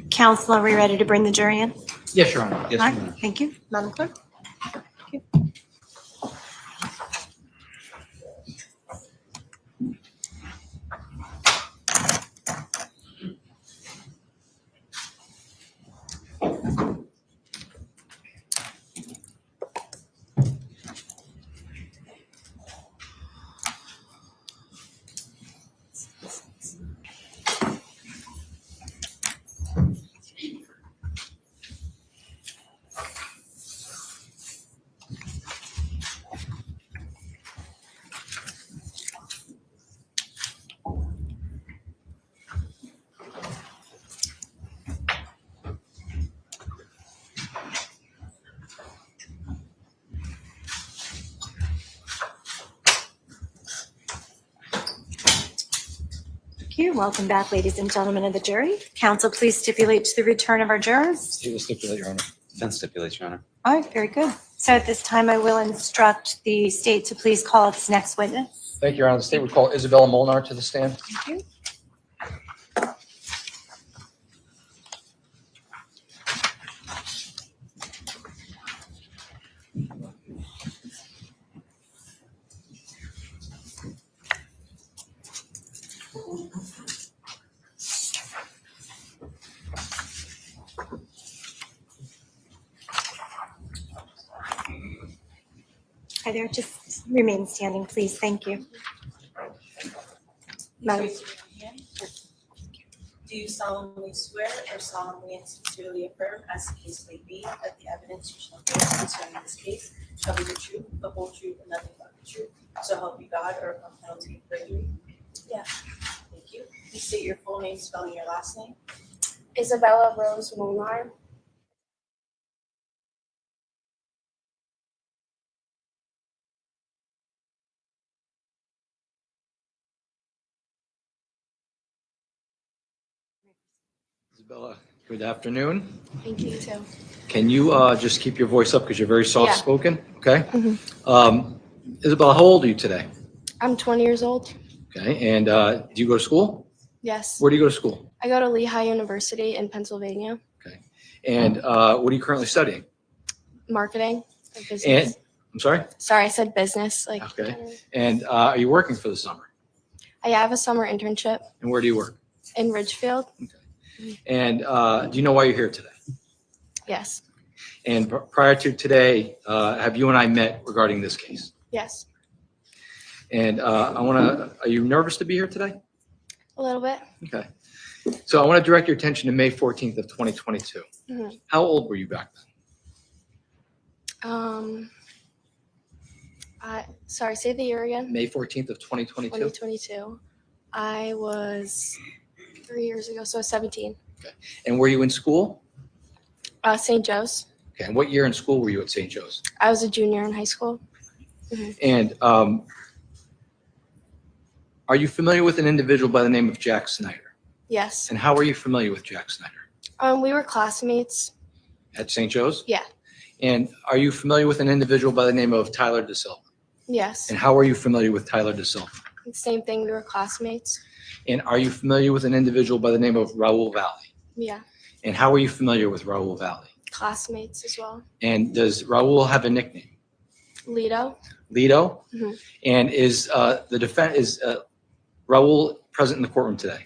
Counsel, are we ready to bring the jury in? Yes, Your Honor. Yes, All Your right, Honor. thank you. Madam Clerk? Thank you. Thank you. Welcome back, ladies and gentlemen of the jury. Counsel, please stipulate to the return of our jurors. State will stipulate, Your Honor. Defense stipulates, Your Honor. All right, very good. So at this time, I will instruct the state to please call its next witness. Thank you, Your Honor. The state would call Isabella Molar to the stand. Thank you. Hi there, just remain standing, please. Thank you. Madam. Do you solemnly swear or solemnly and sincerely affirm, as the case may be, that the evidence you shall give concerning this case shall be the truth, the whole truth, and nothing but the truth? So help you God, or upon penalty of perjury? Yeah. Thank you. Please state your full name, spelling your last name. Isabella Rose Molar. Isabella, good afternoon. Thank you too. Can you just keep your voice up because you're very soft-spoken? Okay. Mhm. Isabella, how old are you today? I'm 20 years old. Okay. And do you go to school? Yes. Where do you go to school? I go to Lehigh University in Pennsylvania. Okay. And what are you currently studying? Marketing or business. And I'm sorry? Sorry, I said business. Okay. And are you working for the summer? I have a summer internship And where do you work? in Ridgefield. And do you know why you're here today? Yes. And prior to today, have you and I met regarding this case? Yes. And are you nervous to be here today? A little bit. Okay. So I want to direct your attention to May 14th of 2022. Mhm. How old were you back then? Sorry, say the year again. May 14th of 2022? 2022. I was 3 years ago, so 17. And were you in school? St. Joe's. Okay. And what year in school were you at St. Joe's? I was a junior in high school. And are you familiar with an individual by the name of Jack Snyder? Yes. And how are you familiar with Jack Snyder? We were classmates. At St. Joe's? Yeah. And are you familiar with an individual by the name of Tyler DeSilva? Yes. And how are you familiar with Tyler DeSilva? Same thing. We were classmates. And are you familiar with an individual by the name of Raul Valle? Yeah. And how are you familiar with Raul Valle? Classmates as well. And does Raul have a nickname? Lido. Lido? Mhm. And is Raul present in the courtroom today?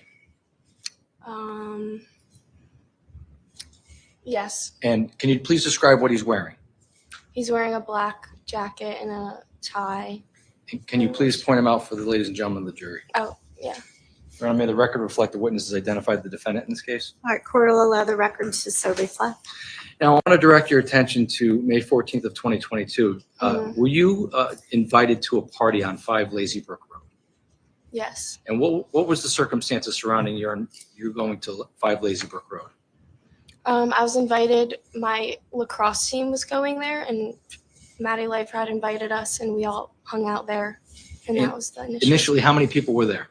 Yes. And can you please describe what he's wearing? He's wearing a black jacket and a tie. And can you please point him out for the ladies and gentlemen of the jury? Oh, yeah. Your Honor, may the record reflect the witnesses identified the defendant in this case? All right, court will allow the record to so reflect. Now, I want to direct your attention to May 14th of 2022. Were you invited to a party on 5 Lazy Brook Road? Yes. And what was the circumstances surrounding you going to 5 Lazy Brook Road? I was invited. My lacrosse team was going there, and Maddie Leifert invited us, and we all hung out there. And that was the initial. Initially, how many people were there?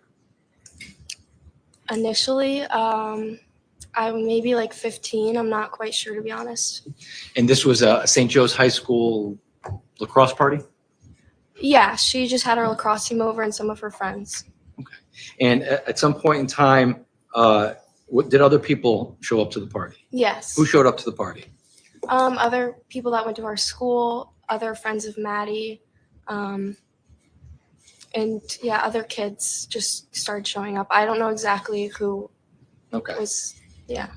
Initially, I maybe like 15. I'm not quite sure, to be honest. And this was a St. Joe's High School lacrosse party? Yeah, she just had her lacrosse team over and some of her friends. Okay. And at some point in time, What, did other people show up to the party? Yes. Who showed up to the party? Other people that went to our school, other friends of Maddie, and yeah, other kids just started showing up. I don't know exactly who Okay. was. Yeah.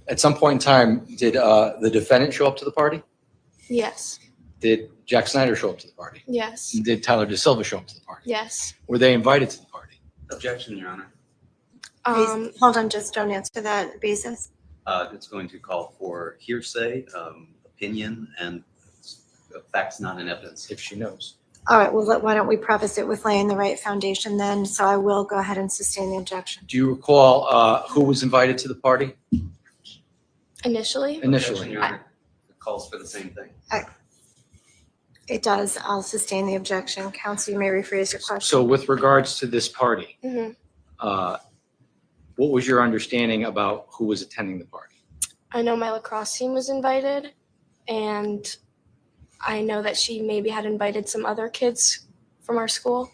At some point in time, did the defendant show up to the party? Yes. Did Jack Snyder show up to the party? Yes. Did Tyler DeSilva show up to the party? Yes. Were they invited to the party? Objection, Your Honor. Hold on, just don't answer that basis. It's going to call for hearsay, opinion, and facts not in evidence. If she knows. All right, well, why don't we preface it with laying the right foundation then? So I will go ahead and sustain the objection. Do you recall who was invited to the party Initially. initially? Objection, Your Honor. It calls for the same thing. It does. I'll sustain the objection. Counsel, you may rephrase your question. So with regards to this party, Hmm. what was your understanding about who was attending the party? I know my lacrosse team was invited, and I know that she maybe had invited some other kids from our school.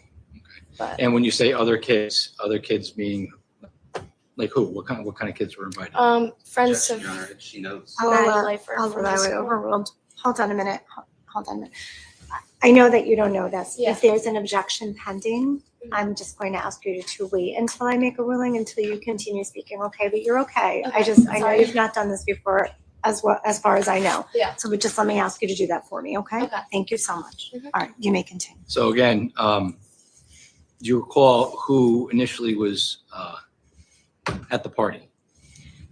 But And when you say other kids meaning like who? What kind of kids were invited? friends Objection, of Your Honor. If she knows. Maddie I'll Leifer I'll from allow high it school. overruled. Hold on a minute. Hold on a minute. I know that you don't know this. Yeah. If there's an objection pending, I'm just going to ask you to wait until I make a ruling until you continue speaking, okay? But you're okay. I Okay, know sorry. you've not done this before as far as I know. Yeah. So but just let me ask you to do that for me, okay? Okay. Thank you so much. Mhm. All right, you may continue. So again, do you recall who initially was at the party?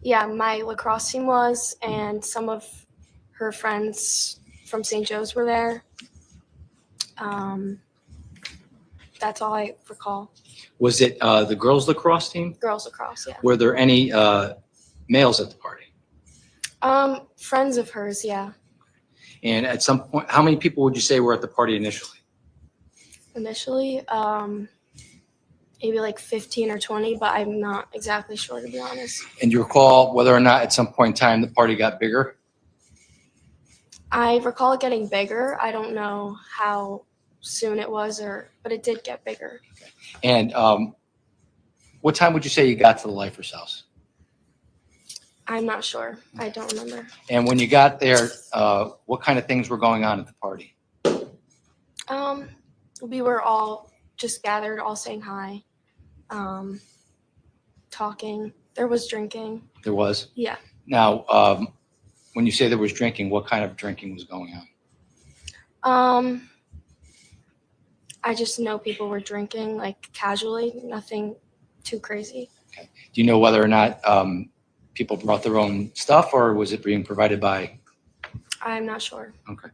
Yeah, my lacrosse team was, and some of her friends from St. Joe's were there. That's all I recall. Was it the girls lacrosse team? Girls lacrosse, yeah. Were there any males at the party? Friends of hers, yeah. And at some point, how many people would you say were at the party initially? Initially, maybe like 15 or 20, but I'm not exactly sure, to be honest. And you recall whether or not at some point in time the party got bigger? I recall it getting bigger. I don't know how soon it was, but it did get bigger. And what time would you say you got to the Leifer's house? I'm not sure. I don't remember. And when you got there, what kind of things were going on at the party? We were all just gathered, all saying hi, talking. There was drinking. There was? Yeah. Now, when you say there was drinking, what kind of drinking was going on? I just know people were drinking, like casually, nothing too crazy. Do you know whether or not people brought their own stuff, or was it being provided by? I'm not sure. Okay.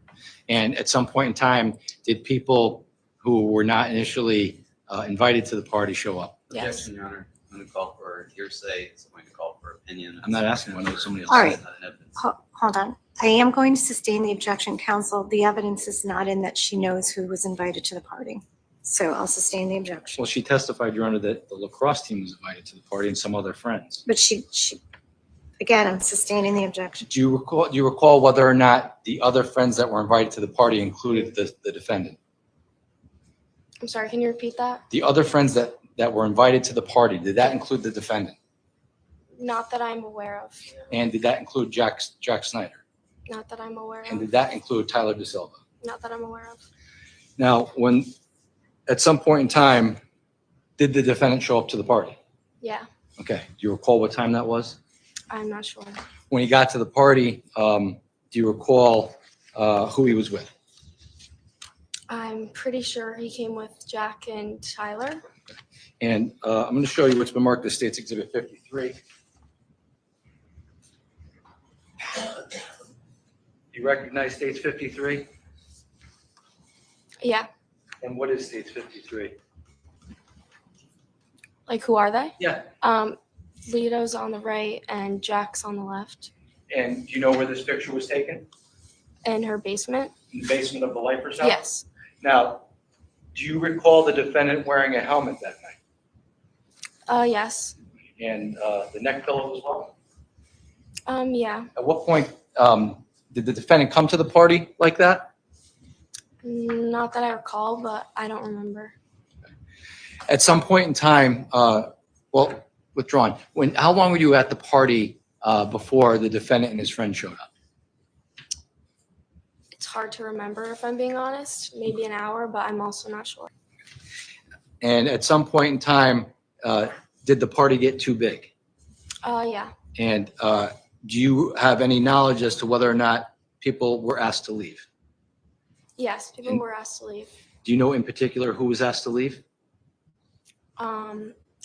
And at some point in time, did people who were not initially invited to the party show up? Yes. Objection, Your Honor. I'm going to call for hearsay. It's going to call for opinion. I'm not asking whether somebody else. All right. Not in evidence. Hold on. I am going to sustain the objection, counsel. The evidence is not in that she knows who was invited to the party. So I'll sustain the objection. Well, she testified, Your Honor, that the lacrosse team was invited to the party and some other friends. But she again, I'm sustaining the objection. Do you recall whether or not the other friends that were invited to the party included the defendant? I'm sorry, can you repeat that? The other friends that were invited to the party, did that include the defendant? Not that I'm aware of. And did that include Jack Snyder? Not that I'm aware And of. did that include Tyler DeSilva? Not that I'm aware of. Now, at some point in time, did the defendant show up to the party? Yeah, Okay. Do you recall what time that was? I'm not sure. When he got to the party, do you recall who he was with? I'm pretty sure he came with Jack and Tyler. And I'm going to show you what's been marked as State's Exhibit 53. You recognize State's 53? Yeah. And what is State's 53? Like, who are they? Yeah. Lito's on the right and Jack's on the left. And do you know where this picture was taken? In her basement? In the basement of the Leifer's house? Yes. Now, do you recall the defendant wearing a helmet that night? Yes. And the neck pillow as well? Yeah. At what point did the defendant come to the party like that? Not that I recall, but I don't remember. At some point in time, well, Withdrawn. How long were you at the party before the defendant and his friend showed up? It's hard to remember if I'm being honest. Maybe an hour, but I'm also not sure. And at some point in time, did the party get too big? Yeah. And do you have any knowledge as to whether or not people were asked to leave? Yes, people And- were asked to leave. Do you know in particular who was asked to leave?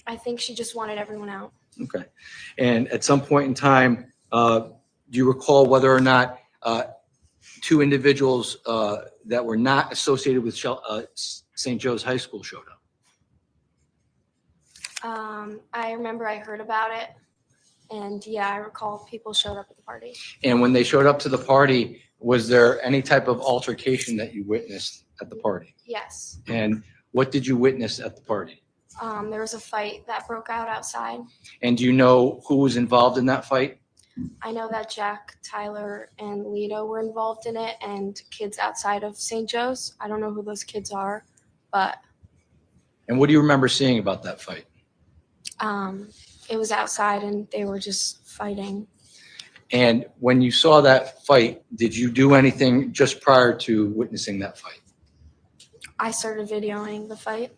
I think she just wanted everyone out. Okay. And at some point in time, do you recall whether or not two individuals that were not associated with St. Joe's High School showed up? I remember I heard about it, and yeah, I recall people showed up at the party. And when they showed up to the party, was there any type of altercation that you witnessed at the party? Yes. And what did you witness at the party? There was a fight that broke out outside. And do you know who was involved in that fight? I know that Jack, Tyler, and Lito were involved in it, and kids outside of St. Joe's. I don't know who those kids are, but And what do you remember seeing about that fight? it was outside, and they were just fighting. And when you saw that fight, did you do anything just prior to witnessing that fight? I started videoing the fight.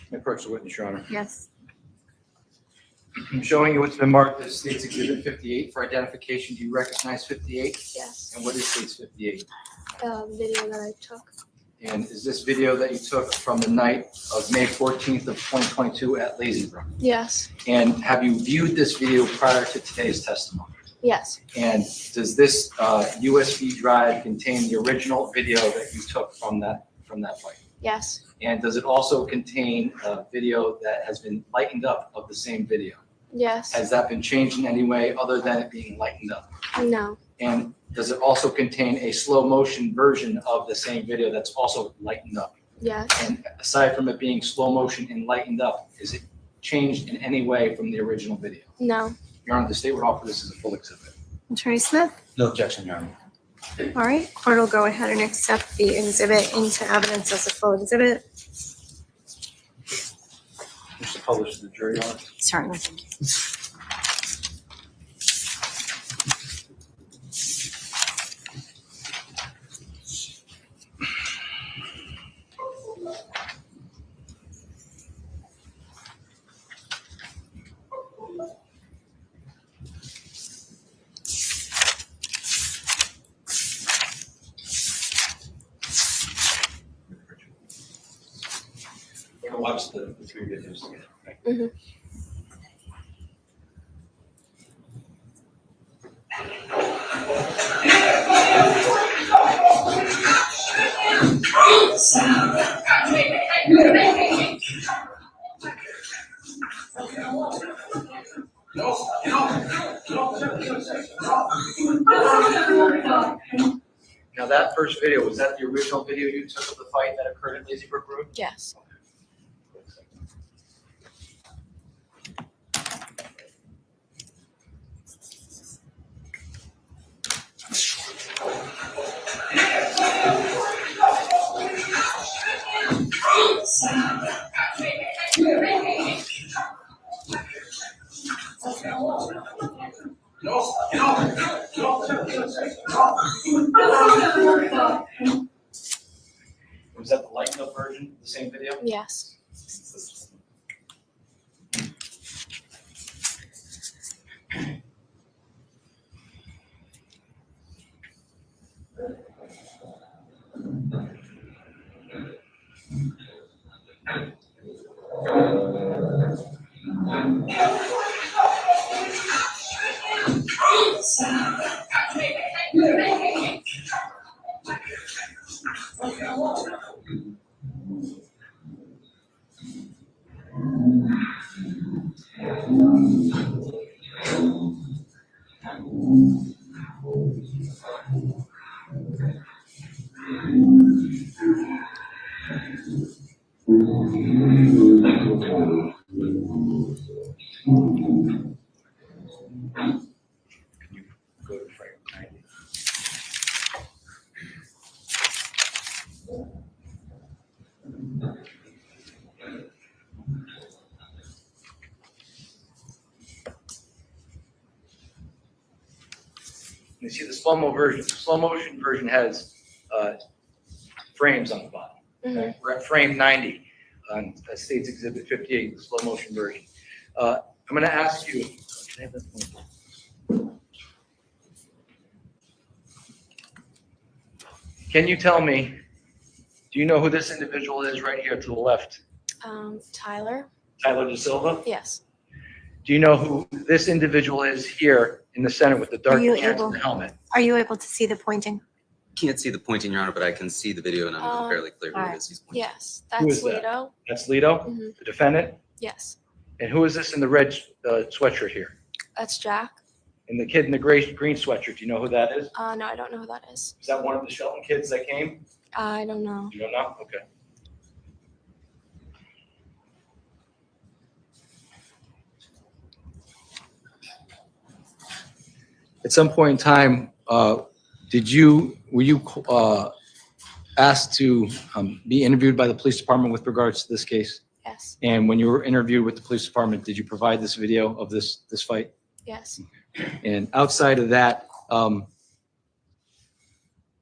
May I approach the witness, Your Honor? Yes. I'm showing you what's been marked as State's Exhibit 58 for identification. Do you recognize 58? Yes. And what is State's 58? The video that I took. And is this video that you took from the night of May 14th of 2022 at Lazy Brook? Yes. And have you viewed this video prior to today's testimony? Yes. And does this USB drive contain the original video that you took from that fight? Yes. And does it also contain a video that has been lightened up of the same video? Yes. Has that been changed in any way other than it being lightened up? No. And does it also contain a slow motion version of the same video that's also lightened up? Yes. And aside from it being slow motion and lightened up, is it changed in any way from the original video? No. Your Honor, the state would offer this as a full exhibit. Attorney Smith? No objection, Your Honor. All right, court will go ahead and accept the exhibit into evidence as a full exhibit. Just to publish to the jury, Your Honor. Certainly. We're gonna watch the three videos together. Right? Mhm. Now, that first video, was that the original video you took of the fight that occurred at Lazy Brook Road? Yes. Was that the lightened up version of the same video? Yes. Go to frame 90. You see the slow-mo version. The slow motion version has frames on the bottom. Okay? We're at frame 90 on State's Exhibit 58, the slow motion version. I'm going to ask you. Can I have that one? Can you tell me? Do you know who this individual is right here to the left? Tyler? Tyler De Silva. Yes. Do you know who this individual is here in the center with the dark Are you pants able- and the helmet? Are you able to see the pointing? Can't see the pointing, Your Honor, but I can see the video and I'm fairly clear who it is he's pointing. Yes, Who that's is that? Lito. That's Lito, Mhm. the defendant. Yes, And who is this in the red sweatshirt here? that's Jack. And the kid in the green sweatshirt, do you know who that is? No, I don't know who that is. Is that one of the Shelton kids that came? I don't know. You don't know? Okay. At some point in time, were you asked to be interviewed by the police department with regards to this case? Yes, And when you were interviewed with the police department, did you provide this video of this fight? yes. And outside of that,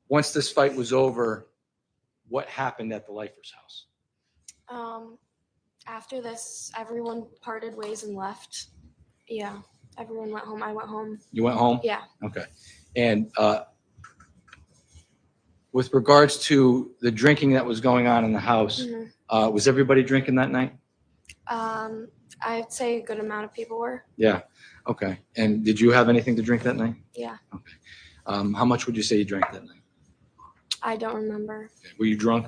once this fight was over, what happened at the Lifers house? After this, everyone parted ways and left. Yeah, everyone went home. I went home. You went home? Yeah. Okay. And with regards to the drinking that was going on in the house, Mhm. Was everybody drinking that night? I'd say a good amount of people were. Yeah. Okay. And did you have anything to drink that night? Yeah, How much would you say you drank that night? I don't remember. Were you drunk?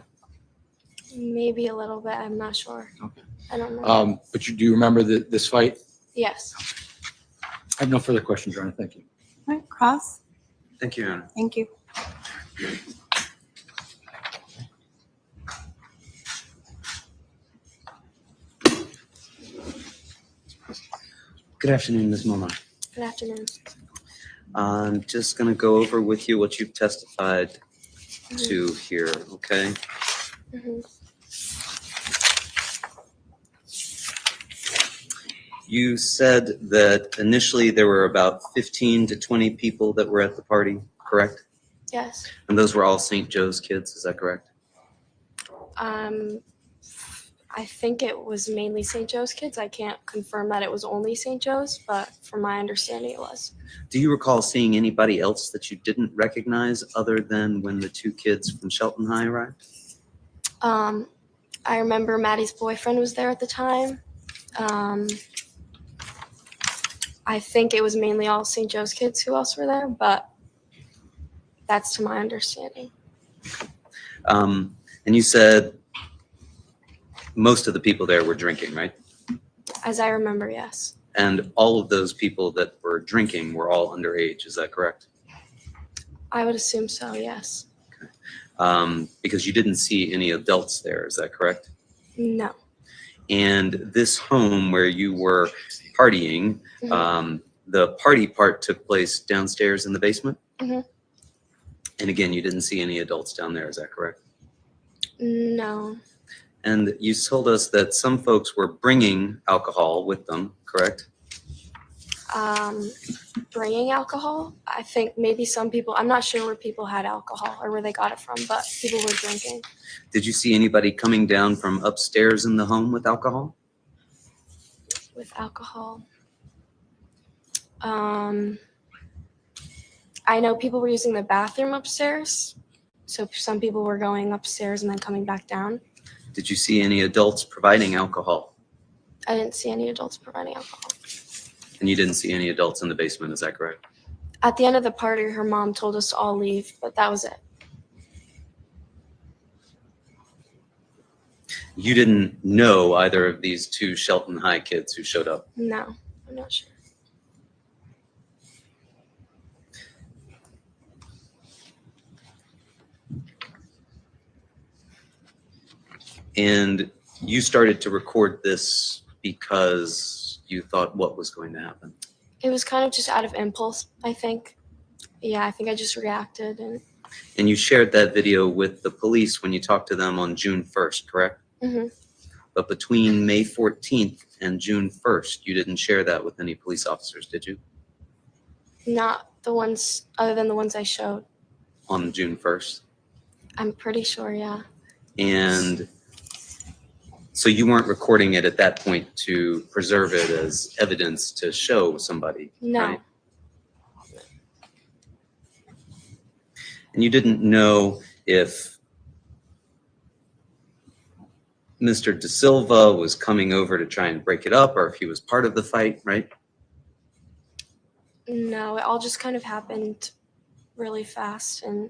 Maybe a little bit. I'm not sure. Okay. I don't remember. But do you remember this fight? Yes. I have no further questions, Your Honor. Thank you. All right, Cross, Thank you, Your Honor. thank you. Good afternoon, Ms. Molar. Good afternoon. I'm just going to go over with you what you've testified to here, okay? Mhm. You said that initially there were about 15 to 20 people that were at the party, correct? Yes. And those were all St. Joe's kids, is that correct? I think it was mainly St. Joe's kids. I can't confirm that it was only St. Joe's, but from my understanding, it was. Do you recall seeing anybody else that you didn't recognize other than when the two kids from Shelton High arrived? I remember Maddie's boyfriend was there at the time. I think it was mainly all St. Joe's kids who else were there, but that's to my understanding. And you said most of the people there were drinking, right? As I remember, yes. And all of those people that were drinking were all underage, is that correct? I would assume so, yes. Because you didn't see any adults there, is that correct? No. And this home where you were partying, the party part took place downstairs in the basement? Mhm. And again, you didn't see any adults down there, is that correct? No. And you told us that some folks were bringing alcohol with them, correct? Bringing alcohol, I think maybe some people, I'm not sure where people had alcohol or where they got it from, but people were drinking. Did you see anybody coming down from upstairs in the home with alcohol? With alcohol. I know people were using the bathroom upstairs, so some people were going upstairs and then coming back down. Did you see any adults providing alcohol? I didn't see any adults providing alcohol. And you didn't see any adults in the basement, is that correct? At the end of the party, her mom told us to all leave, but that was it. You didn't know either of these two Shelton High kids who showed up? No, I'm not sure. And you started to record this because you thought what was going to happen? It was kind of just out of impulse, I think. Yeah, I think I just reacted. And you shared that video with the police when you talked to them on June 1st, correct? Mhm. But between May 14th and June 1st, you didn't share that with any police officers, did you? Not The ones other than the ones I showed. on June 1st? I'm pretty sure, yeah. And so you weren't recording it at that point to preserve it as evidence to show somebody, No. right? And you didn't know if Mr. De Silva was coming over to try and break it up or if he was part of the fight, right? No, it all just kind of happened really fast, and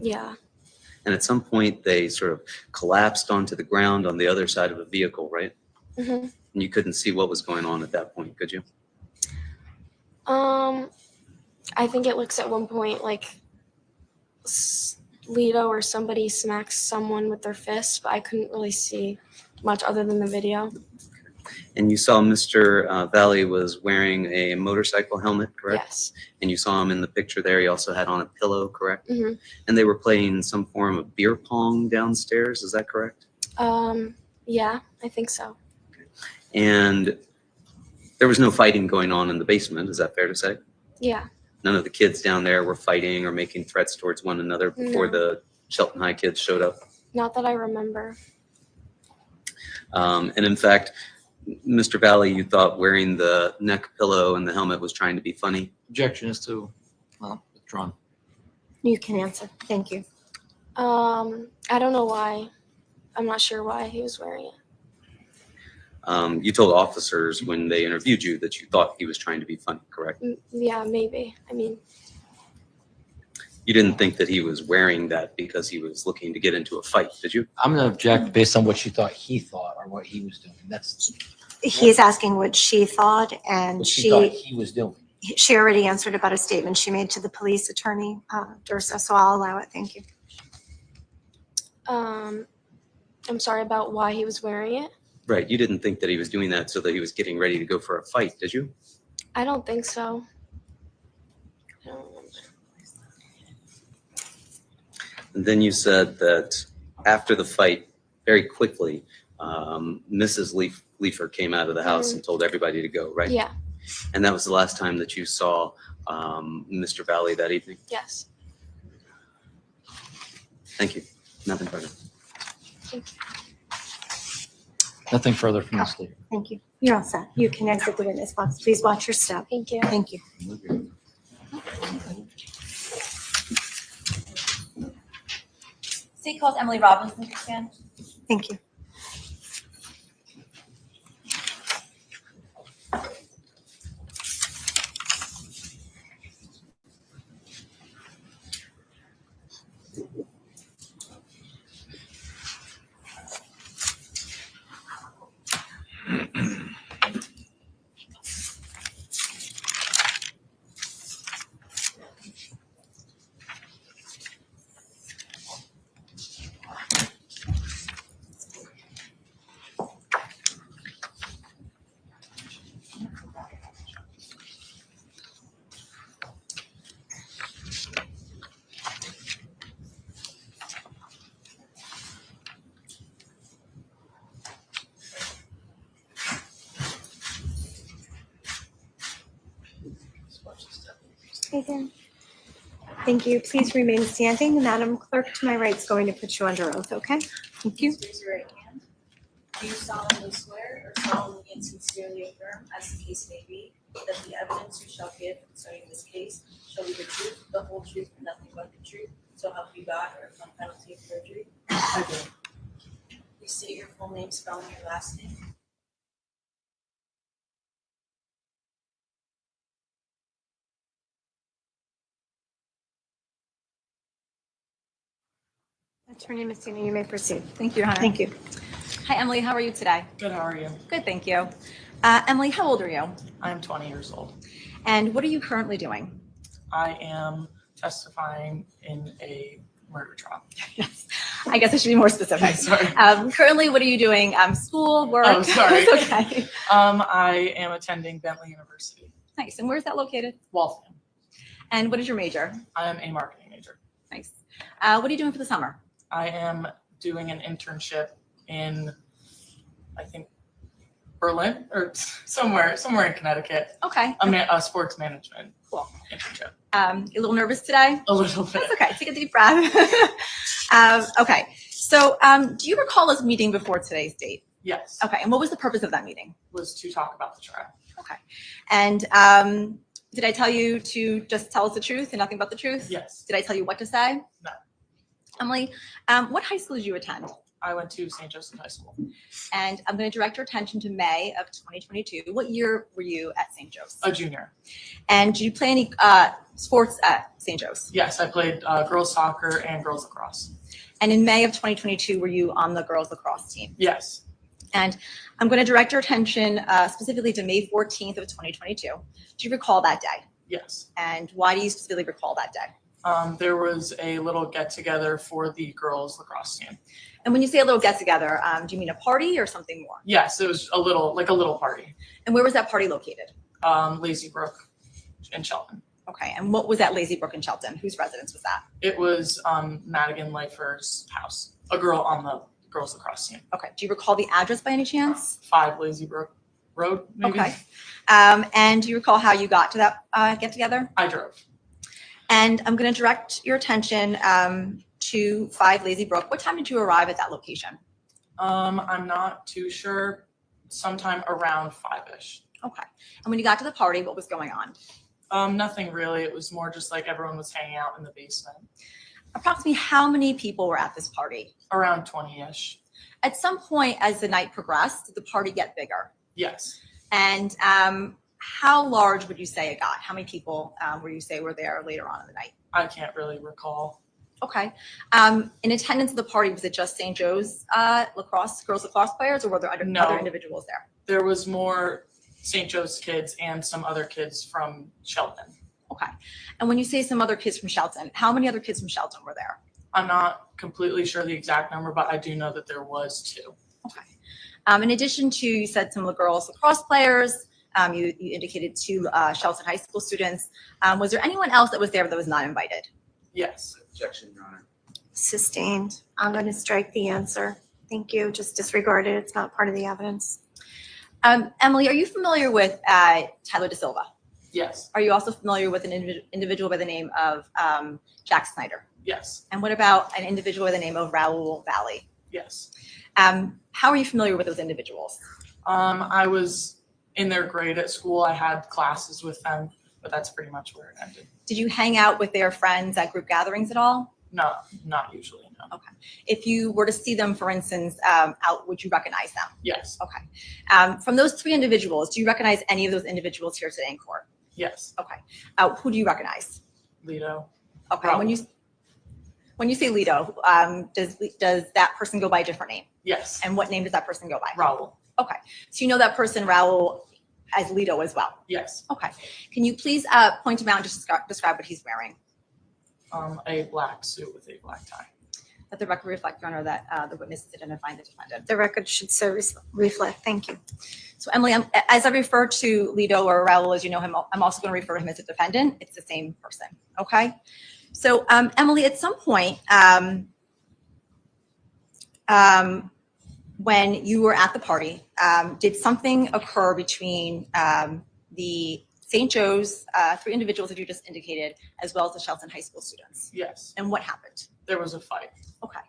yeah. And at some point they sort of collapsed onto the ground on the other side of a vehicle, right? hmm And you couldn't see what was going on at that point, could you? I think it looks at one point like Lito or somebody smacks someone with their fist, but I couldn't really see much other than the video. And you saw Mr. Valle was wearing a motorcycle helmet, correct? Yes. And you saw him in the picture there. He also had on a pillow, correct? hmm And they were playing some form of beer pong downstairs. Is that correct? Yeah, I think so. And there was no fighting going on in the basement. Is that fair to say? Yeah. None of the kids down there were fighting or making threats towards one another before No. the Shelton High kids showed up. Not that I remember. And in fact, Mr. Valle, you thought wearing the neck pillow and the helmet was trying to be funny. Objection is to, well, withdrawn. You can answer. Thank you. I don't know why. I'm not sure why he was wearing it. You told officers when they interviewed you that you thought he was trying to be funny, correct? Yeah, maybe. I mean, You didn't think that he was wearing that because he was looking to get into a fight, did you? I'm going to object based on what she thought he thought or what he was doing. That's He's asking what she thought, and what she thought she he was doing. already answered about a statement she made to the police attorney, Dursa, so I'll allow it. Thank you. I'm sorry about why he was wearing it. Right, you didn't think that he was doing that so that he was getting ready to go for a fight, did you? I don't think so. I don't remember. And then you said that after the fight, very quickly, Mrs. Leifer came out of the house and told everybody to go, right? Yeah, And that was the last time that you saw Mr. Valle that evening? yes. Thank you. Nothing further. Nothing further from Ms. Lee. Thank you. You're all set. You can exit the witness box. Please watch your step. Thank you. Thank you. State calls Emily Robinson to stand. Thank you. Okay, then. Thank you. Please remain standing. Madam Clerk to my right is going to put you under oath, okay? Thank you. Please raise your right hand. Do you solemnly swear or solemnly and sincerely affirm, as the case may be, that the evidence you shall give concerning this case shall be the truth, the whole truth, and nothing but the truth, so help you God, or upon penalty of perjury? I do. Please state your full name, spelling your last name. Attorney Messina, you may proceed. Thank you, Your Honor. Thank you. Hi, Emily. How are you today? Good, how are you? Good, thank you. Emily, how old are you? I'm 20 years old. And what are you currently doing? I am testifying in a murder trial. Yes. I guess I should be more specific. Sorry. Currently, what are you doing? School, work? Oh, sorry. It's okay. I am attending Bentley University, Nice. And where's that located? Waltham. And what is your major? I am a marketing major. Nice. What are you doing for the summer? I am doing an internship in, I think, Berlin or somewhere in Connecticut. Okay. A sports management Cool. internship. You a little nervous today? A little bit. That's okay. Take a deep breath. Okay. So, do you recall us meeting before today's date? Yes. Okay. And what was the purpose of that meeting? Was to talk about the trial. Okay. And did I tell you to just tell us the truth and nothing but the truth? Yes. Did I tell you what to say? No. Emily, what high school did you attend? I went to St. Joseph High School. And I'm going to direct your attention to May of 2022. What year were you at St. Joe's? A junior. And did you play any sports at St. Joe's? Yes, I played girls soccer and girls lacrosse. And in May of 2022, were you on the girls lacrosse team? Yes. And I'm going to direct your attention specifically to May 14th of 2022. Do you recall that day? Yes. And why do you specifically recall that day? There was a little get together for the girls lacrosse team. And when you say a little get together, do you mean a party or something more? Yes, it was a little party. And where was that party located? Lazy Brook in Shelton. Okay. And what was at Lazy Brook in Shelton? Whose residence was that? It was Madigan Lifer's house. A girl on the girls lacrosse team. Okay. Do you recall the address by any chance? 5 Lazy Brook Road, maybe. Okay. And do you recall how you got to that get together? I drove. And I'm going to direct your attention to 5 Lazy Brook. What time did you arrive at that location? I'm not too sure. Sometime around 5-ish. Okay. And when you got to the party, what was going on? Nothing really. It was more just like everyone was hanging out in the basement. Approximately how many people were at this party? Around 20-ish. At some point as the night progressed, did the party get bigger? Yes. And how large would you say it got? How many people would you say were there later on in the night? I can't really recall. Okay. In attendance at the party, was it just St. Joe's girls lacrosse players, or were there No. other individuals there? There was more St. Joe's kids and some other kids from Shelton. Okay. And when you say some other kids from Shelton, how many other kids from Shelton were there? I'm not completely sure the exact number, but I do know that there was 2. Okay. In addition to, you said some of the girls lacrosse players, you indicated 2 Shelton High School students. Was there anyone else that was there that was not invited? Yes. Objection, Your Honor. Sustained. I'm going to strike the answer. Thank you. Just disregard it. It's not part of the evidence. Emily, are you familiar with Tyler De Silva? Yes. Are you also familiar with an individual by the name of Jack Snyder? Yes. And what about an individual by the name of Raul Valle? Yes. How are you familiar with those individuals? I was in their grade at school. I had classes with them, but that's pretty much where it ended. Did you hang out with their friends at group gatherings at all? No, not usually, no. Okay. If you were to see them, for instance, out, would you recognize them? Yes. Okay. From those 3 individuals, do you recognize any of those individuals here today in court? Yes. Okay. Who do you recognize? Lido. Okay. Raul. When you say Lido, does that person go by a different name? Yes. And what name does that person go by? Raul. Okay. So you know that person, Raul, as Lido as well? Yes. Okay. Can you please point him out and just describe what he's wearing? A black suit with a black tie. Let the record reflect, Your Honor, that the witness is identifying the defendant. The record should so reflect. Thank you. So Emily, as I refer to Lido or Raul as you know him, I'm also going to refer to him as a defendant. It's the same person. Okay. So Emily, at some point, when you were at the party, did something occur between the St. Joe's 3 individuals that you just indicated, as well as the Shelton High School students? Yes. And what happened? There was a fight. Okay.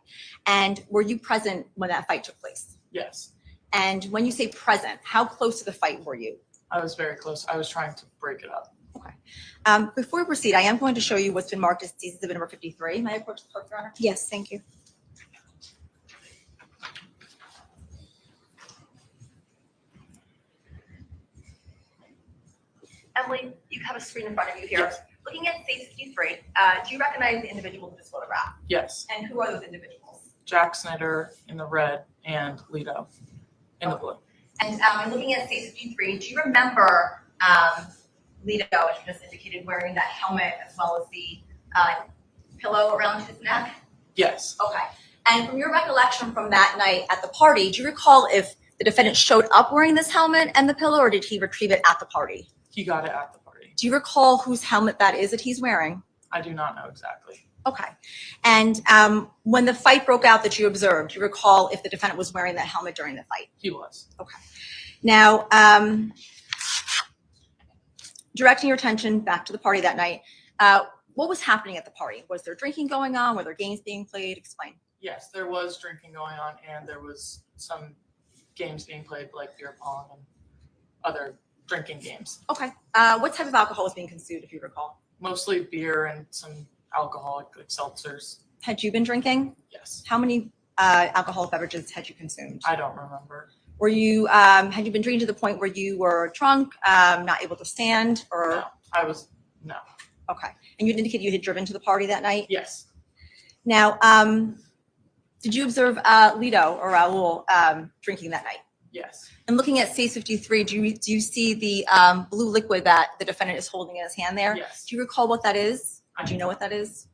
And were you present when that fight took place? Yes. And when you say present, how close to the fight were you? I was very close. I was trying to break it up. Okay. Before we proceed, I am going to show you what's been marked as exhibit number 53. May I approach the clerk, Your Honor? Yes, thank you. Emily, you have a screen in front of you here. Yes. Looking at face 53, do you recognize the individual in this photograph? Yes. And who are those individuals? Jack Snyder in the red and Lido in the blue. And looking at face 53, do you remember Lido, as you just indicated, wearing that helmet as well as the pillow around his neck? Yes. Okay. And from your recollection from that night at the party, do you recall if the defendant showed up wearing this helmet and the pillow, or did he retrieve it at the party? He got it at the party. Do you recall whose helmet that is that he's wearing? I do not know exactly. Okay. And when the fight broke out that you observed, do you recall if the defendant was wearing that helmet during the fight? He was. Okay. Now, directing your attention back to the party that night, what was happening at the party? Was there drinking going on? Were there games being played? Explain. Yes, there was drinking going on, and there was some games being played, like beer pong and other drinking games. Okay. What type of alcohol was being consumed, if you recall? Mostly beer and some alcoholic, like seltzers. Had you been drinking? Yes. How many alcoholic beverages had you consumed? I don't remember. Were you had you been drinking to the point where you were drunk, not able to stand, or No, no. okay? And you indicated you had driven to the party that night. Yes. Now, did you observe Lido or Raul drinking that night? Yes. And looking at C53, do you see the blue liquid that the defendant is holding in his hand there? Yes. Do you recall what that is? Do you know what that is?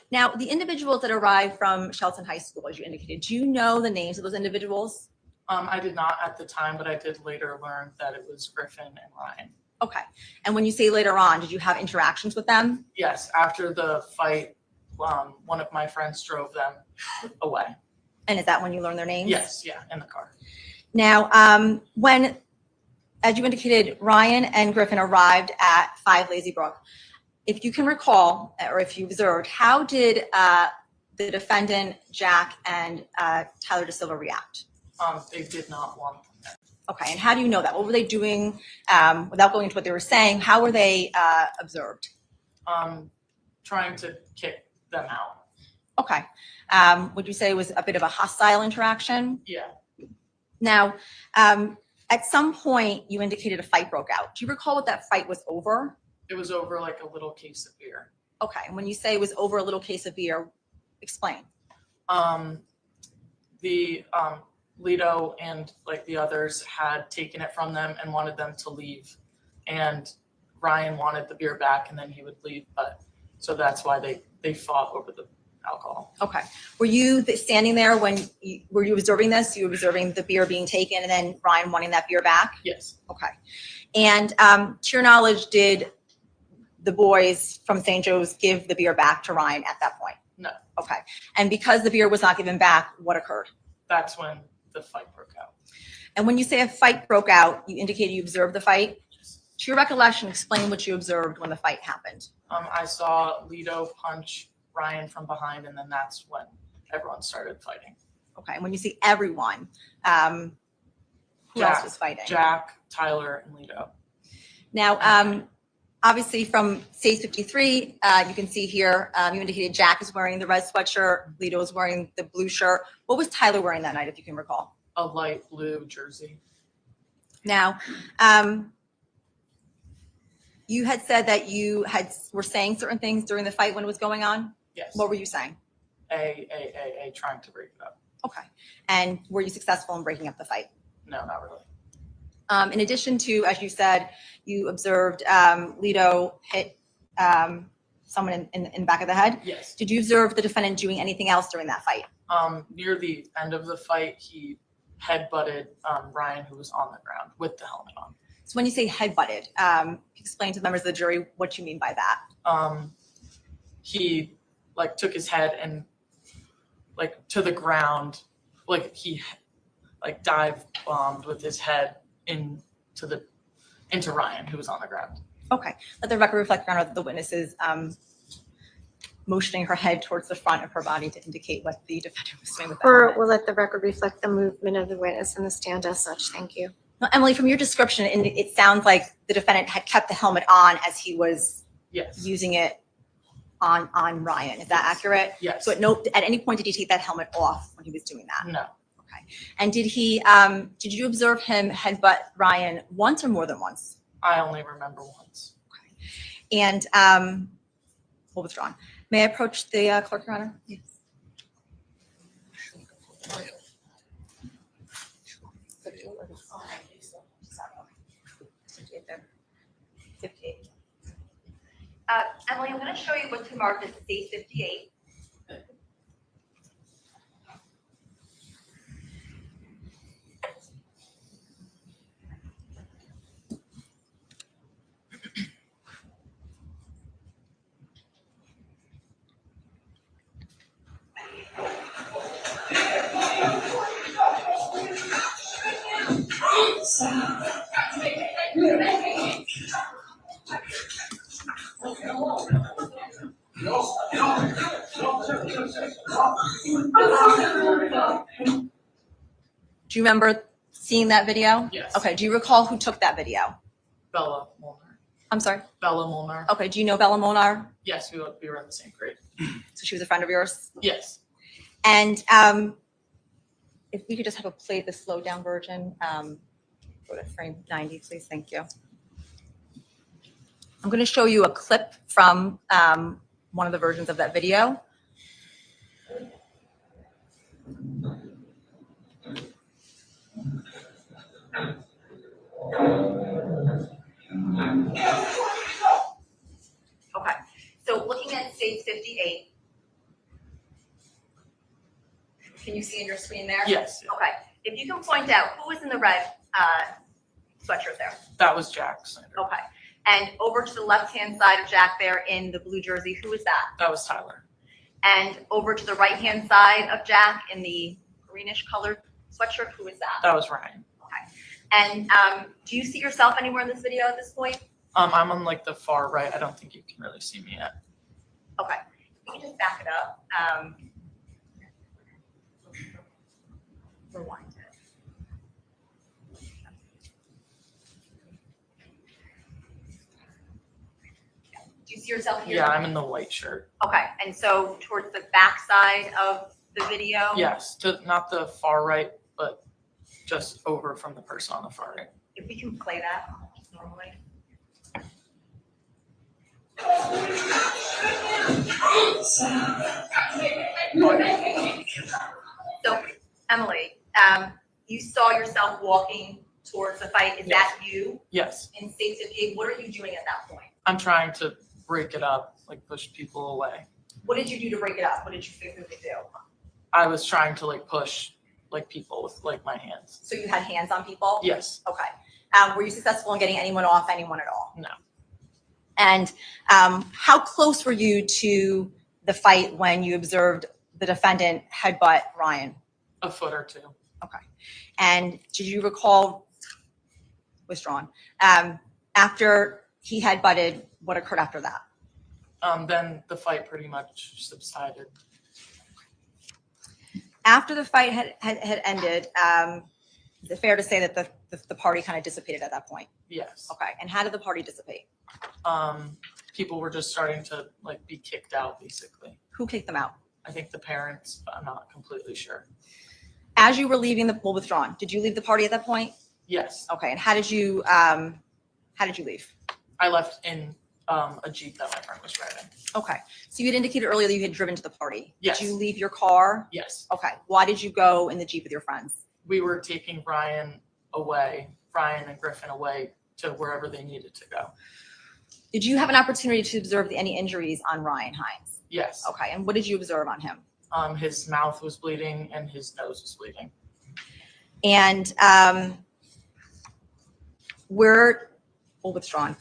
Now, the individuals that arrived from Shelton High School, as you indicated, do you know the names of those individuals? I did not at the time, but I did later learn that it was Griffin and Ryan. Okay. And when you say later on, did you have interactions with them? Yes, after the fight, one of my friends drove them away. And is that when you learned their names? Yes, yeah, in the car. Now, when, as you indicated, Ryan and Griffin arrived at 5 Lazy Brook, if you can recall, or if you observed, how did the defendant, Jack, and Tyler Da Silva react? They did not want them there. Okay, and how do you know that? What were they doing, without going into what they were saying, how were they observed? Trying to kick them out. Okay. Would you say it was a bit of a hostile interaction? Yeah. Now, at some point, you indicated a fight broke out. Do you recall what that fight was over? It was over like a little case of beer. Okay, and when you say it was over a little case of beer, explain. The Lido and like the others had taken it from them and wanted them to leave. And Ryan wanted the beer back and then he would leave. But so that's why they fought over the alcohol. Okay. Were you standing there when were you observing this? You were observing the beer being taken and then Ryan wanting that beer back? Yes. Okay. And to your knowledge, did the boys from St. Joe's give the beer back to Ryan at that point? No. Okay. And because the beer was not given back, what occurred? That's when the fight broke out. And when you say a fight broke out, you indicated you observed the fight. To your recollection, explain what you observed when the fight happened. I saw Lido punch Ryan from behind, and then that's when everyone started fighting. Okay. And when you say everyone, who else was fighting? Jack, Tyler, and Lido. Now, obviously from stage 53, you can see here, you indicated Jack is wearing the red sweatshirt, Lido is wearing the blue shirt. What was Tyler wearing that night, if you can recall? A light blue jersey. Now, you had said that you were saying certain things during the fight when it was going on. Yes. What were you saying? Trying to break it up. Okay. And were you successful in breaking up the fight? No, not really. In addition to, as you said, you observed Lido hit someone in the back of the head. Yes. Did you observe the defendant doing anything else during that fight? Near the end of the fight, he headbutted Ryan, who was on the ground with the helmet on. So when you say headbutted, explain to the members of the jury what you mean by that. He like took his head and like to the ground, like he like dive bombed with his head into Ryan, who was on the ground. Okay. Let the record reflect, Your Honor, that the witness is motioning her head towards the front of her body to indicate what the defendant was doing with the helmet. We'll let the record reflect the movement of the witness in the stand as such. Thank you. Now, Emily, from your description, it sounds like the defendant had kept the helmet on as he was Yes. using it on Ryan. Is that accurate? Yes. So at any point did he take that helmet off when he was doing that? No. Okay. And did you observe him headbutt Ryan once or more than once? I only remember once. And we'll withdraw. May I approach the clerk, Your Honor? Yes. Emily, I'm going to show you what's marked as state 58. Do you remember seeing that video? Yes. Okay. Do you recall who took that video? Bella Molar. I'm sorry. Bella Molar. Okay. Do you know Bella Molar? Yes, we were in the same grade. So she was a friend of yours? Yes. And if we could just have a play the slowed down version, go to frame 90, please. Thank you. I'm going to show you a clip from one of the versions of that video. Okay, so looking at stage 58, can you see in your screen there? Yes. Okay, if you can point out who was in the red sweatshirt there. That was Jack Snyder. Okay, and over to the left-hand side of Jack there in the blue jersey, who was that? That was Tyler. And over to the right-hand side of Jack in the greenish colored sweatshirt, who was that? That was Ryan. Okay, and do you see yourself anywhere in this video at this point? I'm on like the far right. I don't think you can really see me yet. Okay, you can just back it up. Rewind it. Do you see yourself here? Yeah, I'm in the white shirt. Okay, and so towards the back side of the video? Yes, not the far right, but just over from the person on the far right. If we can play that just normally. So, Emily, you saw yourself walking towards the fight. Is that you Yes, in state 58? What are you doing at that point? I'm trying to break it up, like push people away. What did you do to break it up? What did you physically do? I was trying to like push like people with like my hands. So you had hands on people? Yes, Okay. Were you successful in getting anyone off, anyone at all? no, And how close were you to the fight when you observed the defendant headbutt Ryan? a foot or two. Okay. And did you recall, withdrawn, after he headbutted, what occurred after that? Then the fight pretty much subsided. After the fight had ended, is it fair to say that the party kind of dissipated at that point? Yes. Okay. And how did the party dissipate? People were just starting to like be kicked out basically. Who kicked them out? I think the parents, but I'm not completely sure. As you were leaving withdrawn, did you leave the party at that point? Yes, Okay. And how did you leave? I left in a Jeep that my friend was driving. Okay. So you had indicated earlier that you had driven to the party. Yes. Did you leave your car? Yes, Okay. Why did you go in the Jeep with your friends? we were taking Ryan and Griffin away to wherever they needed to go. Did you have an opportunity to observe any injuries on Ryan Hines? Yes, Okay. And what did you observe on him? his mouth was bleeding and his nose was bleeding. And withdrawn.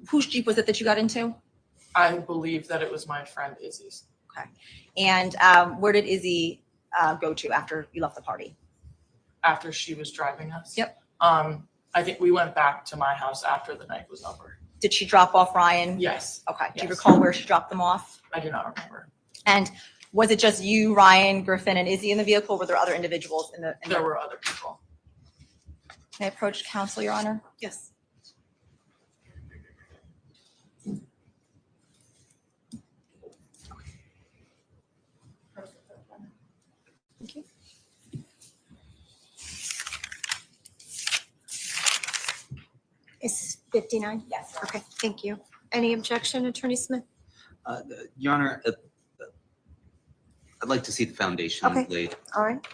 Whose Jeep was it that you got into? I believe that it was my friend Izzy's. And where did Izzy go to after you left the party? After she was driving us. Yep. I think we went back to my house after the night was over. Did she drop off Ryan? Yes, Okay. Do you Yes. recall where she dropped them off? I do not remember. And was it just you, Ryan, Griffin, and Izzy in the vehicle? Were there other individuals in the? There were other people. Can I approach counsel, Your Honor? Yes. Thank you. Is 59? Yes. Okay, thank you. Any objection, Attorney Smith? Your Honor, I'd like to see the foundation Okay. laid. All right.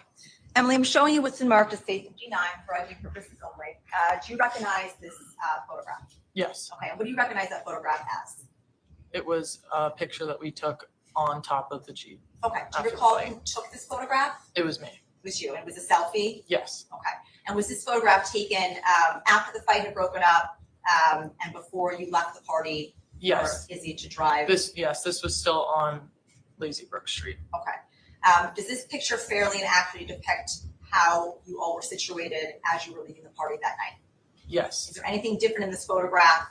Emily, I'm showing you what's been marked as state 59 for ID purposes only. Do you recognize this photograph? Yes, Okay, and what do you recognize that photograph as? it was a picture that we took on top of the Jeep. Okay, do After you the recall fight. who took this photograph? It was me. It was you, and it was a selfie? Yes, Okay, and was this photograph taken after the fight had broken up and before you left the party? yes. For Izzy to drive? This was still on Lazy Brook Street. Okay. Does this picture fairly and accurately depict how you all were situated as you were leaving the party that night? Yes. Is there anything different in this photograph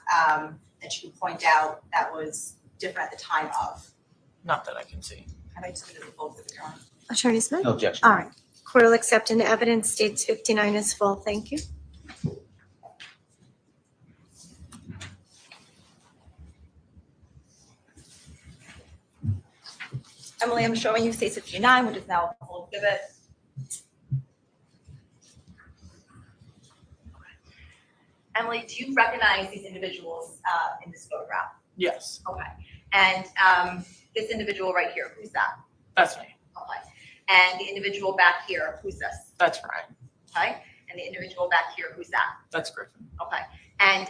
that you can point out that was different at the time of? Not that I can see. I'd like to submit the full exhibit, Your Honor. Attorney Smith? No objection. All right. Court will accept into evidence states 59 is full. Thank you. Emily, I'm showing you state 59, which is now a full exhibit. Emily, do you recognize these individuals in this photograph? Yes, Okay. And this individual right here, who's that? that's me. Okay. And the individual back here, who's this? That's Ryan. Okay. And the individual back here, who's that? That's Griffin. Okay. And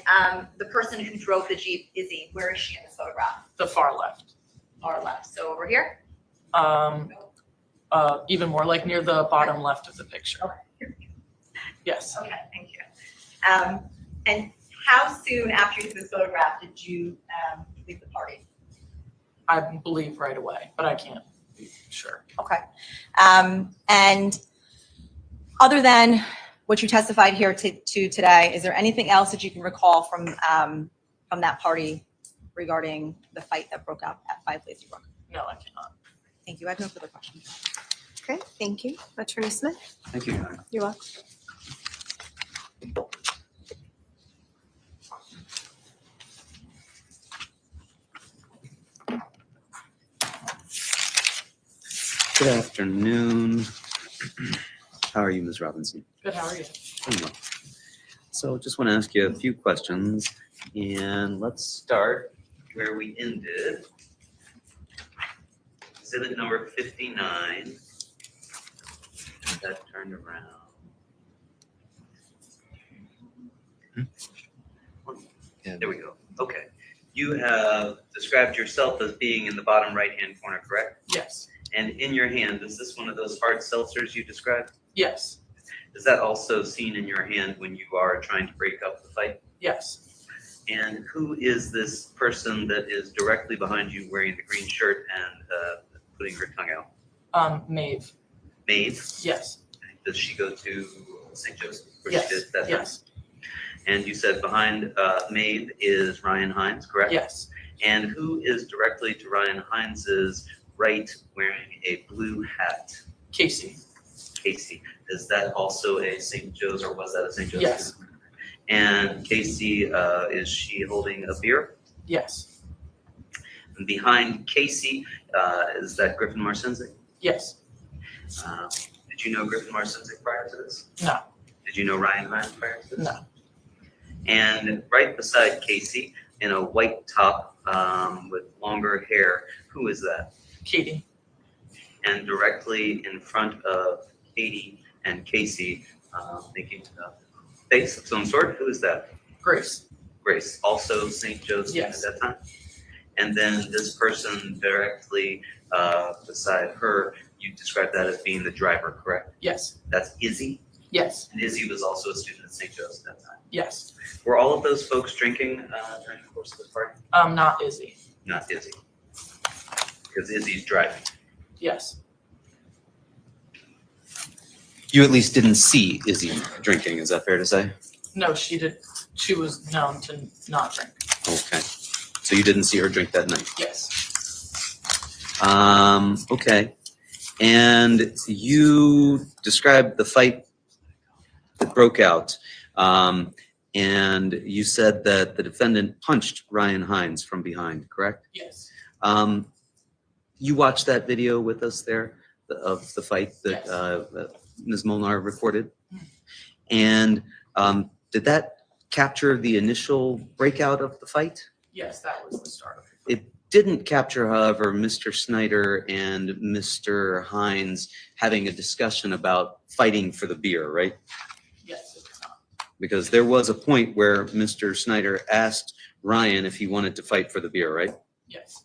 the person who drove the Jeep, Izzy, where is she in this photograph? The far left. Far left. So over here? Even more like near the bottom left of the picture. Okay. Yes. Okay, thank you. And how soon after you took this photograph did you leave the party? I believe right away, but I can't be sure. Okay. And other than what you testified here to today, is there anything else that you can recall from that party regarding the fight that broke out at 5 Lazy Brook? No, I cannot. Thank you. I have no further questions. Okay, thank you. Attorney Smith? Thank you, Your Honor. You're welcome. Good afternoon. How are you, Ms. Robinson? Good, how are you? Doing well. So just want to ask you a few questions, and let's start where we ended. Exhibit number 59. That turned around. There we go. Okay. You have described yourself as being in the bottom right-hand corner, correct? Yes. And in your hand, is this one of those hard seltzers you described? Yes. Is that also seen in your hand when you are trying to break up the fight? Yes. And who is this person that is directly behind you wearing the green shirt and putting her tongue out? Maeve. Maeve? Yes. Does she go to St. Joseph? Where Yes. she did that time? Yes. And you said behind Maeve is Ryan Hines, correct? Yes. And who is directly to Ryan Hines's right wearing a blue hat? Casey. Casey. Is that also a St. Joe's, or was that a St. Joe's? Yes. And Casey, is she holding a beer? Yes. And behind Casey, is that Griffin Marcinzik? Yes. Did you know Griffin Marcinzik prior to this? No. Did you know Ryan Hines prior to this? No. And right beside Casey, in a white top with longer hair, who is that? Katie. And directly in front of Katie and Casey, making a face of some sort, who is that? Grace. Grace, also St. Joe's Yes. at that time? And then this person directly beside her, you described that as being the driver, correct? Yes. That's Izzy? Yes. And Izzy was also a student at St. Joe's at that time. Yes. Were all of those folks drinking during the course of the party? Not Izzy. Not Izzy. Because Izzy's driving. Yes. You at least didn't see Izzy drinking, is that fair to say? No, she did. She was known to not drink. Okay. So you didn't see her drink that night? Yes. Okay. And you described the fight that broke out. And you said that the defendant punched Ryan Hines from behind, correct? Yes. You watched that video with us there of the fight that Yes. Ms. Molar recorded? And did that capture the initial breakout of the fight? Yes, that was the start of it. It didn't capture, however, Mr. Snyder and Mr. Hines having a discussion about fighting for the beer, right? Yes, it did not. Because there was a point where Mr. Snyder asked Ryan if he wanted to fight for the beer, right? Yes,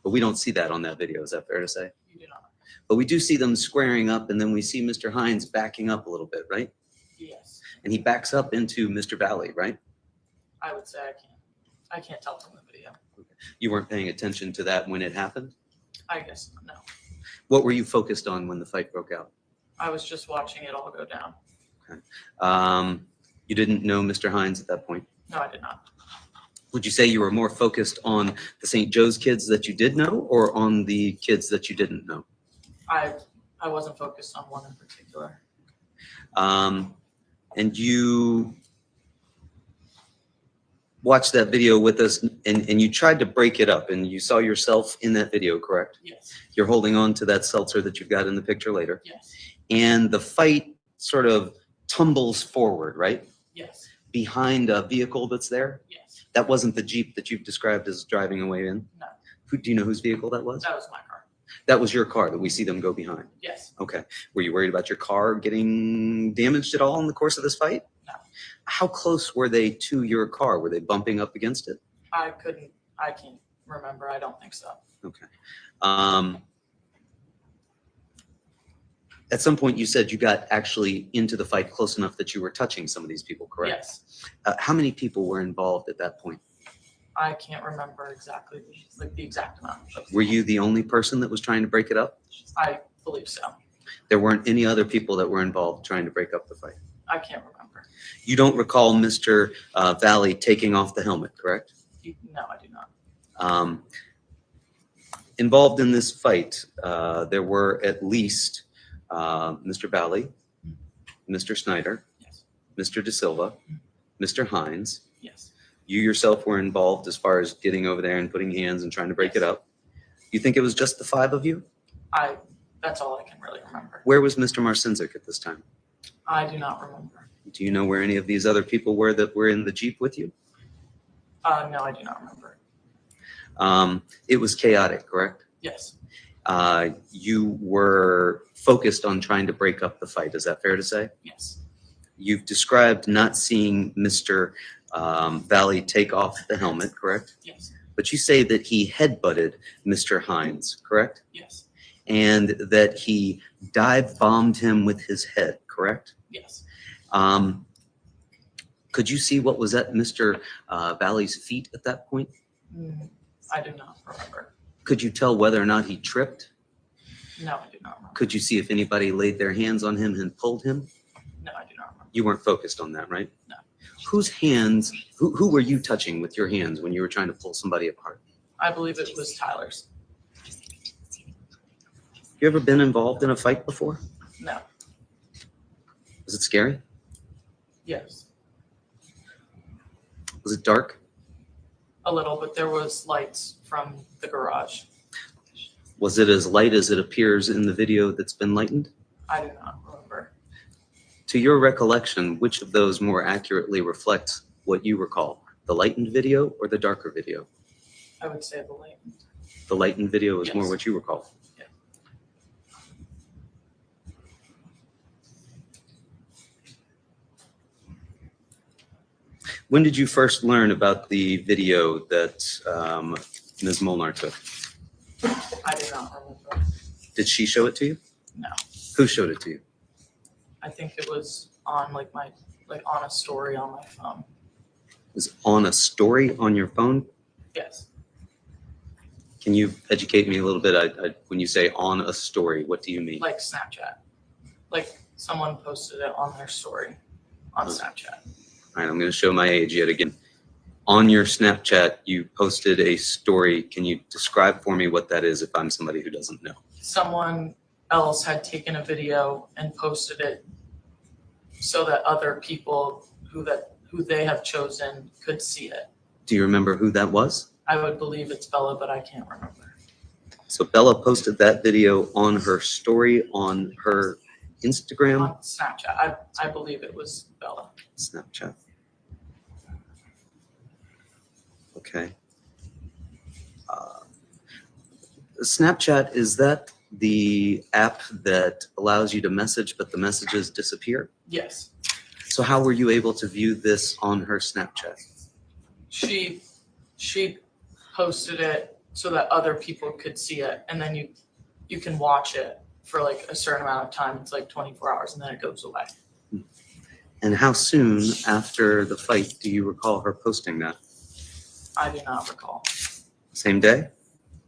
But we don't see that on that video, is that fair to say? you do not. But we do see them squaring up, and then we see Mr. Hines backing up a little bit, right? Yes, And he backs up into Mr. Valle, right? I would say I can't tell from the video. You weren't paying attention to that when it happened? I guess, no. What were you focused on when the fight broke out? I was just watching it all go down. You didn't know Mr. Hines at that point? No, I did not. Would you say you were more focused on the St. Joe's kids that you did know or on the kids that you didn't know? I wasn't focused on one in particular. And you watched that video with us and you tried to break it up and you saw yourself in that video, correct? Yes. You're holding on to that seltzer that you've got in the picture later. Yes. And the fight sort of tumbles forward, right? Yes. Behind a vehicle that's there. Yes. That wasn't the Jeep that you've described as driving away in? No. Do you know whose vehicle that was? That was my car. That was your car that we see them go behind? Yes. Okay. Were you worried about your car getting damaged at all in the course of this fight? No. How close were they to your car? Were they bumping up against it? I can't remember. I don't think so. Okay. At some point you said you got actually into the fight close enough that you were touching some of these people, correct? Yes. How many people were involved at that point? I can't remember exactly, the exact amount. Were you the only person that was trying to break it up? I believe so. There weren't any other people that were involved trying to break up the fight? I can't remember. You don't recall Mr. Valle taking off the helmet, correct? No, I do not. Involved in this fight, there were at least Mr. Valle, Mr. Snyder, Yes. Mr. De Silva, Mr. Hines. Yes. You yourself were involved as far as getting over there and putting hands and trying to break it up. You think it was just the 5 of you? That's all I can really remember. Where was Mr. Marcinzik at this time? I do not remember. Do you know where any of these other people were that were in the Jeep with you? No, I do not remember. It was chaotic, correct? Yes. You were focused on trying to break up the fight. Is that fair to say? Yes. You've described not seeing Mr. Valle take off the helmet, correct? Yes. But you say that he headbutted Mr. Hines, correct? Yes. And that he dive bombed him with his head, correct? Yes. Could you see what was at Mr. Valle's feet at that point? I do not remember. Could you tell whether or not he tripped? No, I do not remember. Could you see if anybody laid their hands on him and pulled him? No, I do not remember. You weren't focused on that, right? No. Whose hands, who were you touching with your hands when you were trying to pull somebody apart? I believe it was Tyler's. You ever been involved in a fight before? No. Was it scary? Yes. Was it dark? A little, but there was lights from the garage. Was it as light as it appears in the video that's been lightened? I do not remember. To your recollection, which of those more accurately reflects what you recall? The lightened video or the darker video? I would say the light. The lightened video is more Yes. what you recall. Yeah. When did you first learn about the video that Ms. Molar took? I do not remember. Did she show it to you? No. Who showed it to you? I think it was on on a story on my phone. Was it on a story on your phone? Yes. Can you educate me a little bit? When you say on a story, what do you mean? Like Snapchat. Like someone posted it on their story on Snapchat. All right, I'm going to show my age yet again. On your Snapchat, you posted a story. Can you describe for me what that is if I'm somebody who doesn't know? Someone else had taken a video and posted it so that other people who they have chosen could see it. Do you remember who that was? I would believe it's Bella, but I can't remember. So Bella posted that video on her story on her Instagram, On Snapchat. I believe it was Bella. Snapchat. Okay. Snapchat, is that the app that allows you to message, but the messages disappear? Yes. So how were you able to view this on her Snapchat? She posted it so that other people could see it, and then you can watch it for like a certain amount of time. It's like 24 hours, and then it goes away. And how soon after the fight do you recall her posting that? I do not recall. Same day?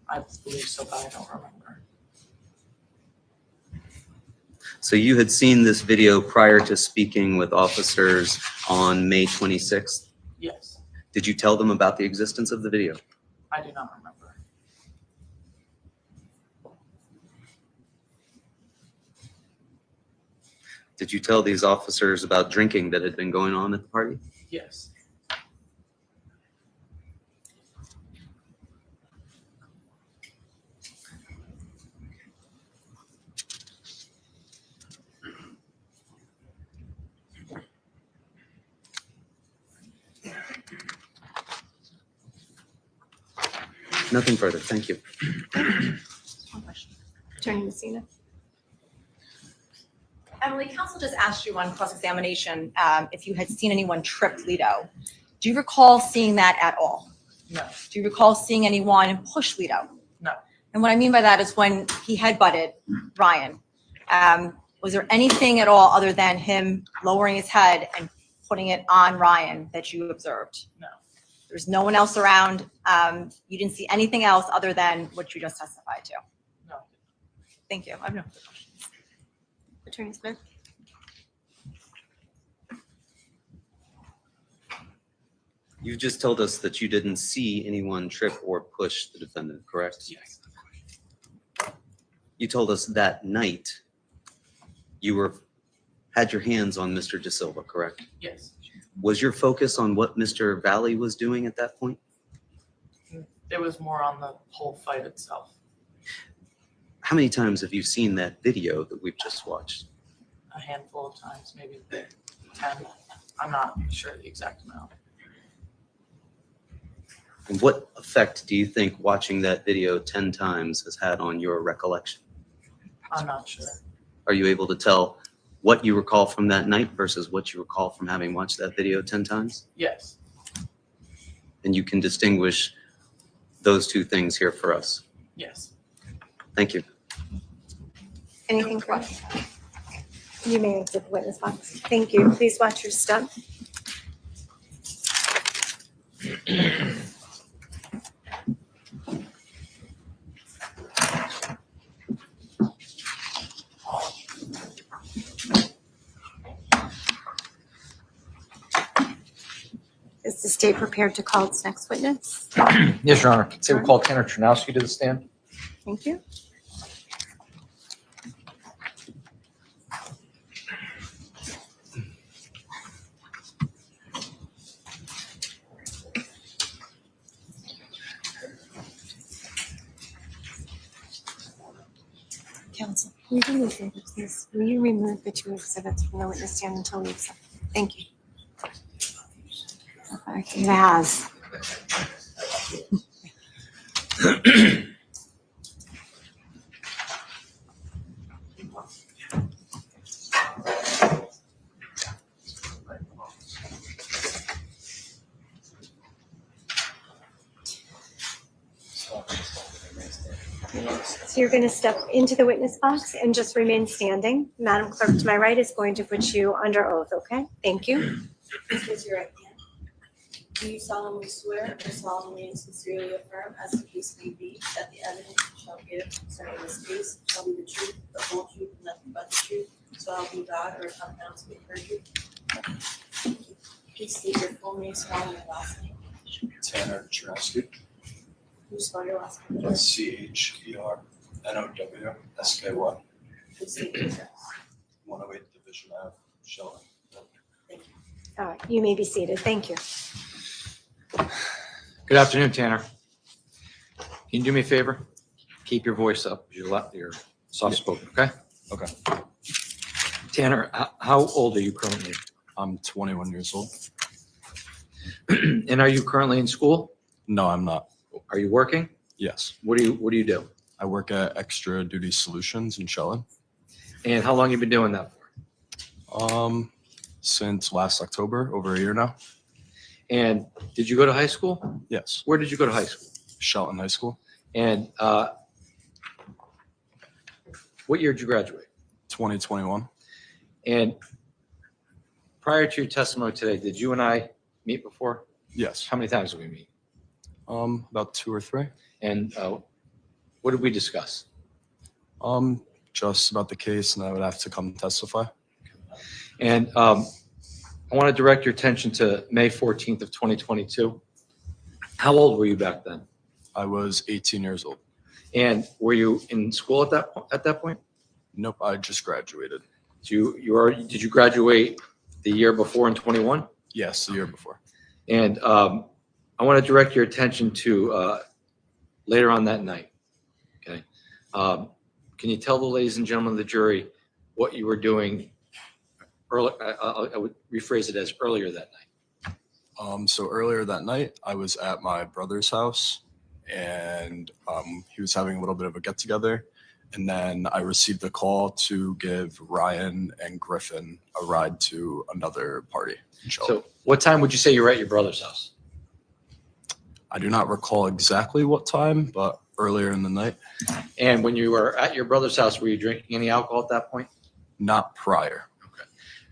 I believe so, but I don't remember. So you had seen this video prior to speaking with officers on May 26th? Yes. Did you tell them about the existence of the video? I do not remember. Did you tell these officers about drinking that had been going on at the party? Yes. Nothing further. Thank you. Attorney Messina. Emily, counsel just asked you on cross-examination if you had seen anyone trip Lido. Do you recall seeing that at all? No. Do you recall seeing anyone push Lido? No. And what I mean by that is when he headbutted Ryan, was there anything at all other than him lowering his head and putting it on Ryan that you observed? No. There's no one else around. You didn't see anything else other than what you just testified to. No. Thank you. I have no further questions. Attorney Smith. You just told us that you didn't see anyone trip or push the defendant, correct? Yes. You told us that night you had your hands on Mr. De Silva, correct? Yes. Was your focus on what Mr. Valle was doing at that point? It was more on the whole fight itself. How many times have you seen that video that we've just watched? A handful of times, maybe 10. I'm not sure the exact amount. And what effect do you think watching that video 10 times has had on your recollection? I'm not sure. Are you able to tell what you recall from that night versus what you recall from having watched that video 10 times? Yes. And you can distinguish those two things here for us. Yes. Thank you. Anything further? You may exit the witness box. Thank you. Please watch your step. Is the state prepared to call its next witness? Yes, Your Honor. Say we call Tanner Chernowski to the stand. Thank you. Counsel, will you do me a favor, please? Will you remove the two exhibits from the witness stand until we accept? Thank you. Okay, it has. So you're going to step into the witness box and just remain standing. Madam Clerk to my right is going to put you under oath, okay? Thank you. Please raise your right hand. Do you solemnly swear or solemnly and sincerely affirm, as the case may be, that the evidence you shall give concerning this case shall be the truth, the whole truth, and nothing but the truth, so help you God, or come down to be perjured? Please state your full name, spelling your last name. Tanner Chernowski, Can you spell your last name? CHERNOWSKY, Please state your address. 108 Division Ave, Sheldon. Thank you. All right, you may be seated. Thank you. Good afternoon, Tanner. Can you do me a favor? Keep your voice up. You're soft spoken, okay? Okay. Tanner, how old are you currently? I'm 21 years old. And are you currently in school? No, I'm not. Are you working? Yes. What do you do? I work at Extra Duty Solutions in Sheldon. And how long you been doing that for? Since last October, over a year now. And did you go to high school? Yes. Where did you go to high school? Shelton High School, And what year did you graduate? 2021. And prior to your testimony today, did you and I meet before? Yes. How many times did we meet? About 2 or 3. And what did we discuss? Just about the case, and I would have to come testify. And I want to direct your attention to May 14th of 2022. How old were you back then? I was 18 years old. And were you in school at that point? Nope, I just graduated. Did you graduate the year before in 21? Yes, the year before. And I want to direct your attention to later on that night. Okay. Can you tell the ladies and gentlemen of the jury what you were doing early? I would rephrase it as earlier that night. So earlier that night, I was at my brother's house, and he was having a little bit of a get together. And then I received a call to give Ryan and Griffin a ride to another party in Shelby. So what time would you say you were at your brother's house? I do not recall exactly what time, but earlier in the night, And when you were at your brother's house, were you drinking any alcohol at that point? not prior.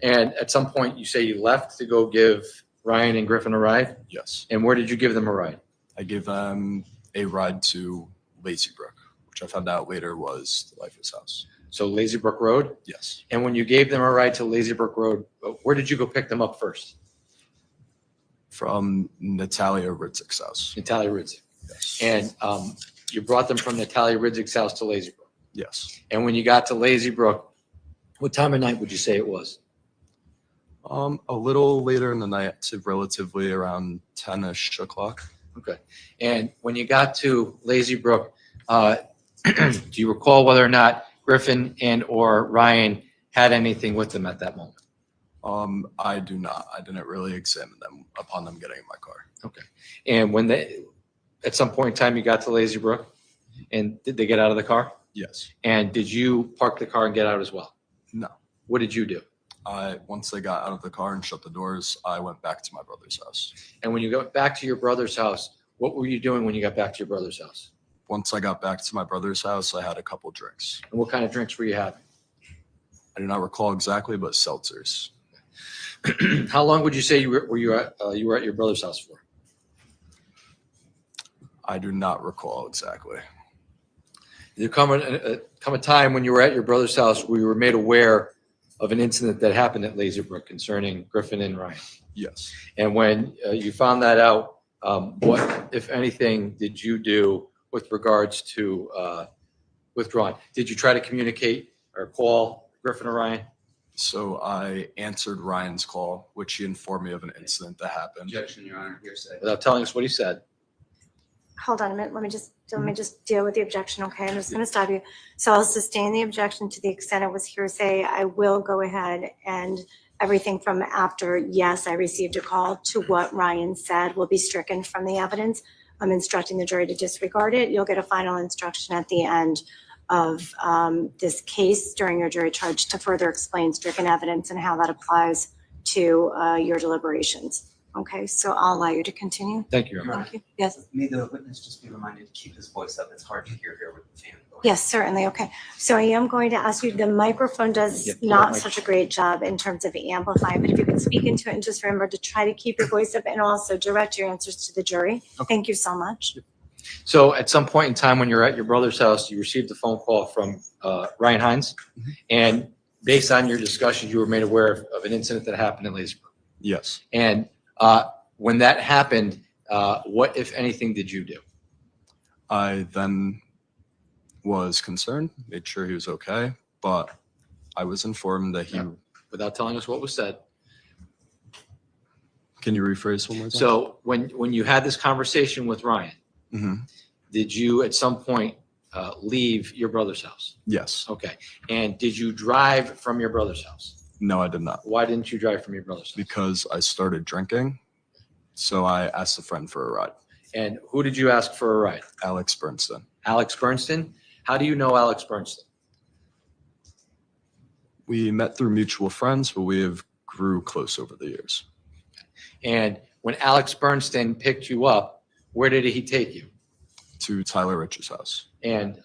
And at some point, you say you left to go give Ryan and Griffin a ride? Yes. And where did you give them a ride? I gave them a ride to Lazy Brook, which I found out later was the Lifeless house. So Lazy Brook Road? Yes. And when you gave them a ride to Lazy Brook Road, where did you go pick them up first? From Natalia Ritzik's house. Natalia Ridzik. Yes. And you brought them from Natalia Ridzik's house to Lazy Brook. Yes. And when you got to Lazy Brook, what time of night would you say it was? A little later in the night, to relatively around 10-ish o'clock. Okay. And when you got to Lazy Brook, do you recall whether or not Griffin and or Ryan had anything with them at that moment? I do not. I didn't really examine them upon them getting in my car. And when at some point in time, you got to Lazy Brook, and did they get out of the car? Yes. And did you park the car and get out as well? No. What did you do? Once they got out of the car and shut the doors, I went back to my brother's house. And when you got back to your brother's house, what were you doing when you got back to your brother's house? Once I got back to my brother's house, I had a couple drinks. And what kind of drinks were you having? I do not recall exactly, but seltzers. How long would you say you were at your brother's house for? I do not recall exactly. There come a time when you were at your brother's house where you were made aware of an incident that happened at Lazy Brook concerning Griffin and Ryan. Yes. And when you found that out, what, if anything, did you do with regards to withdrawing? Did you try to communicate or call Griffin or Ryan? So I answered Ryan's call, which he informed me of an incident that happened. Objection, Your Honor, hearsay. Without telling us what he said. Hold on a minute. Let me just deal with the objection. Okay, I'm just going to stop you. So I'll sustain the objection to the extent it was hearsay. I will go ahead and everything from after, yes, I received a call, to what Ryan said will be stricken from the evidence. I'm instructing the jury to disregard it. You'll get a final instruction at the end of this case during your jury charge to further explain stricken evidence and how that applies to your deliberations. Okay, so I'll allow you to continue. Thank you, Your Honor. Thank you. Yes. May the witness just be reminded to keep his voice up. It's hard to hear here with the fan going. Yes, certainly. Okay. So I am going to ask you, the microphone does Yeah, not mic. such a great job in terms of amplifying, but if you can speak into it and just remember to try to keep your voice up and also direct your answers to the jury. Thank you so much. So at some point in time when you're at your brother's house, you received a phone call from Ryan Hines. And based on your discussion, you were made aware of an incident that happened in Lazy Brook. Yes. And when that happened, what, if anything, did you do? I then was concerned, made sure he was okay, but I was informed that he. Yeah. Without telling us what was said. Can you rephrase one more time? So when you had this conversation with Ryan, Mhm. did you at some point leave your brother's house? Yes. Okay. And did you drive from your brother's house? No, I did not, Why didn't you drive from your brother's house? because I started drinking. So I asked a friend for a ride, And who did you ask for a ride? Alex Bernstein. Alex Bernstein? How do you know Alex Bernstein? We met through mutual friends, but we have grew close over the years. And when Alex Bernstein picked you up, where did he take you? To Tyler Rich's house. And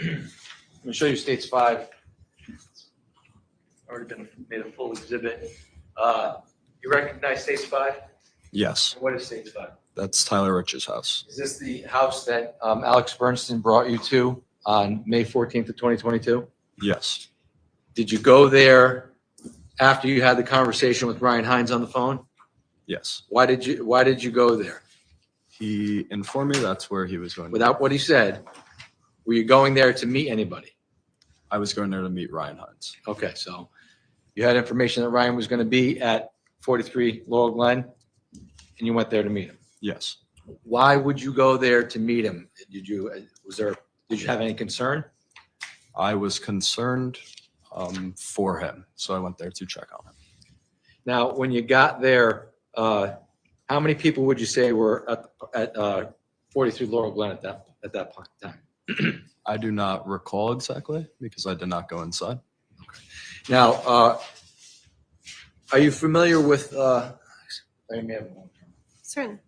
I'm gonna show you states 5. Already been made a full exhibit. You recognize states 5? Yes, What is states 5? that's Tyler Rich's house. Is this the house that Alex Bernstein brought you to on May 14th of 2022? Yes, Did you go there after you had the conversation with Ryan Hines on the phone? yes. Why did you go there? He informed me that's where he was going. Without what he said, were you going there to meet anybody? I was going there to meet Ryan Hines. Okay, so you had information that Ryan was going to be at 43 Laurel Glen, and you went there to meet him. Yes, Why would you go there to meet him? Did you have any concern? I was concerned for him, so I went there to check on him. Now, when you got there, how many people would you say were at 43 Laurel Glen at that point in time? I do not recall exactly because I did not go inside. Now, are you familiar with? Certain.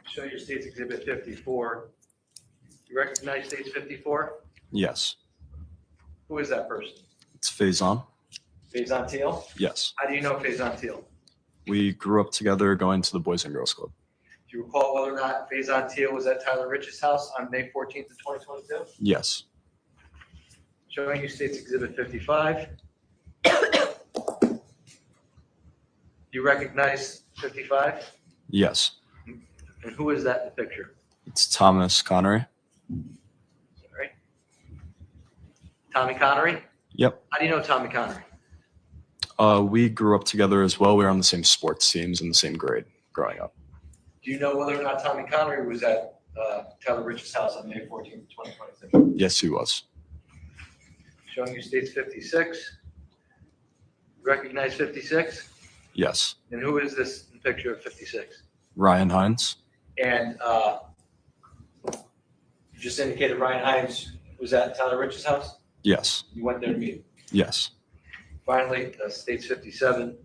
Show your state's exhibit 54. You recognize state's 54? Yes, Who is that person? it's Faison. Faison Teal? Yes, How do you know Faison Teal? we grew up together going to the Boys and Girls Club. Do you recall whether or not Faison Teal was at Tyler Rich's house on May 14th of 2022? Yes, Showing you state's exhibit 55. You recognize 55? yes, And who is that in the picture? it's Thomas Connery. Sorry. Tommy Connery? Yep. How do you know Tommy Connery? We grew up together as well. We were on the same sports teams in the same grade growing up. Do you know whether or not Tommy Connery was at Tyler Rich's house on May 14th, 2022? Yes, he was. Showing you state's 56. Recognize 56? Yes, And who is this in the picture of 56? Ryan Hines. And you just indicated Ryan Hines was at Tyler Rich's house? Yes, You went there to meet him. yes, Finally, state's 57.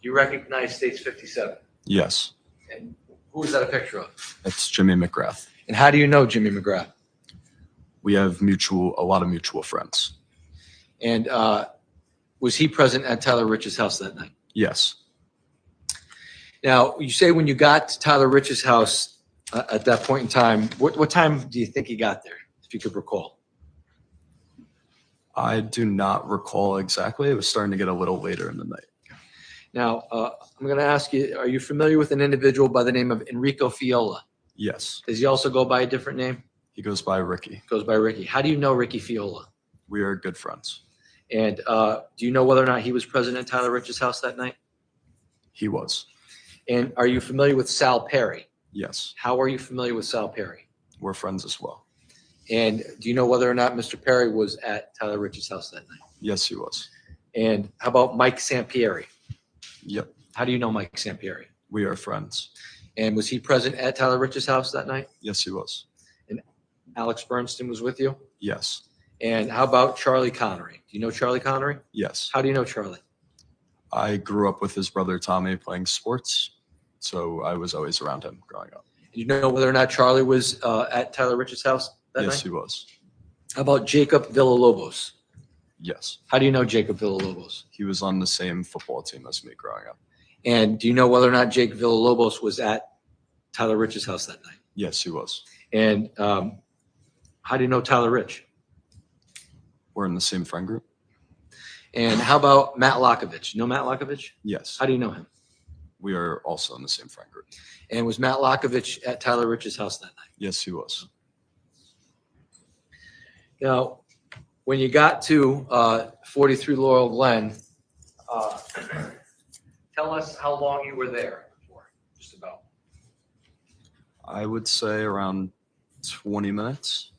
You recognize state's 57. yes. And who is that a picture of? It's Jimmy McGrath. And how do you know Jimmy McGrath? We have a lot of mutual friends. And was he present at Tyler Rich's house that night? Yes, Now, you say when you got to Tyler Rich's house at that point in time, what time do you think he got there, if you could recall? I do not recall exactly. It was starting to get a little later in the night. Now, I'm going to ask you, are you familiar with an individual by the name of Enrico Fiola? Yes, Does he also go by a different name? he goes by Ricky. Goes by Ricky. How do you know Ricky Fiola? We are good friends. And do you know whether or not he was present at Tyler Rich's house that night? He was. And are you familiar with Sal Perry? Yes, How are you familiar with Sal Perry? we're friends as well. And do you know whether or not Mr. Perry was at Tyler Rich's house that night? Yes, he was. And how about Mike Sampieri? Yep, How do you know Mike Sampieri? we are friends. And was he present at Tyler Rich's house that night? Yes, he was. Alex Bernstein was with you? Yes, And how about Charlie Connery? Do you know Charlie Connery? yes. How do you know Charlie? I grew up with his brother Tommy playing sports, so I was always around him growing up. Do you know whether or not Charlie was at Tyler Rich's house that Yes, night? he was. How about Jacob Villalobos? Yes, How do you know Jacob Villalobos? he was on the same football team as me growing up. And do you know whether or not Jake Villalobos was at Tyler Rich's house that night? Yes, he was. And how do you know Tyler Rich? We're in the same friend group. And how about Matt Lockovich? You know Matt Lockovich? Yes, How do you know him? we are also in the same friend group. And was Matt Lockovich at Tyler Rich's house that night? Yes, he was. Now, when you got to 43 Laurel Glen, tell us how long you were there for, just about. I would say around 20 minutes.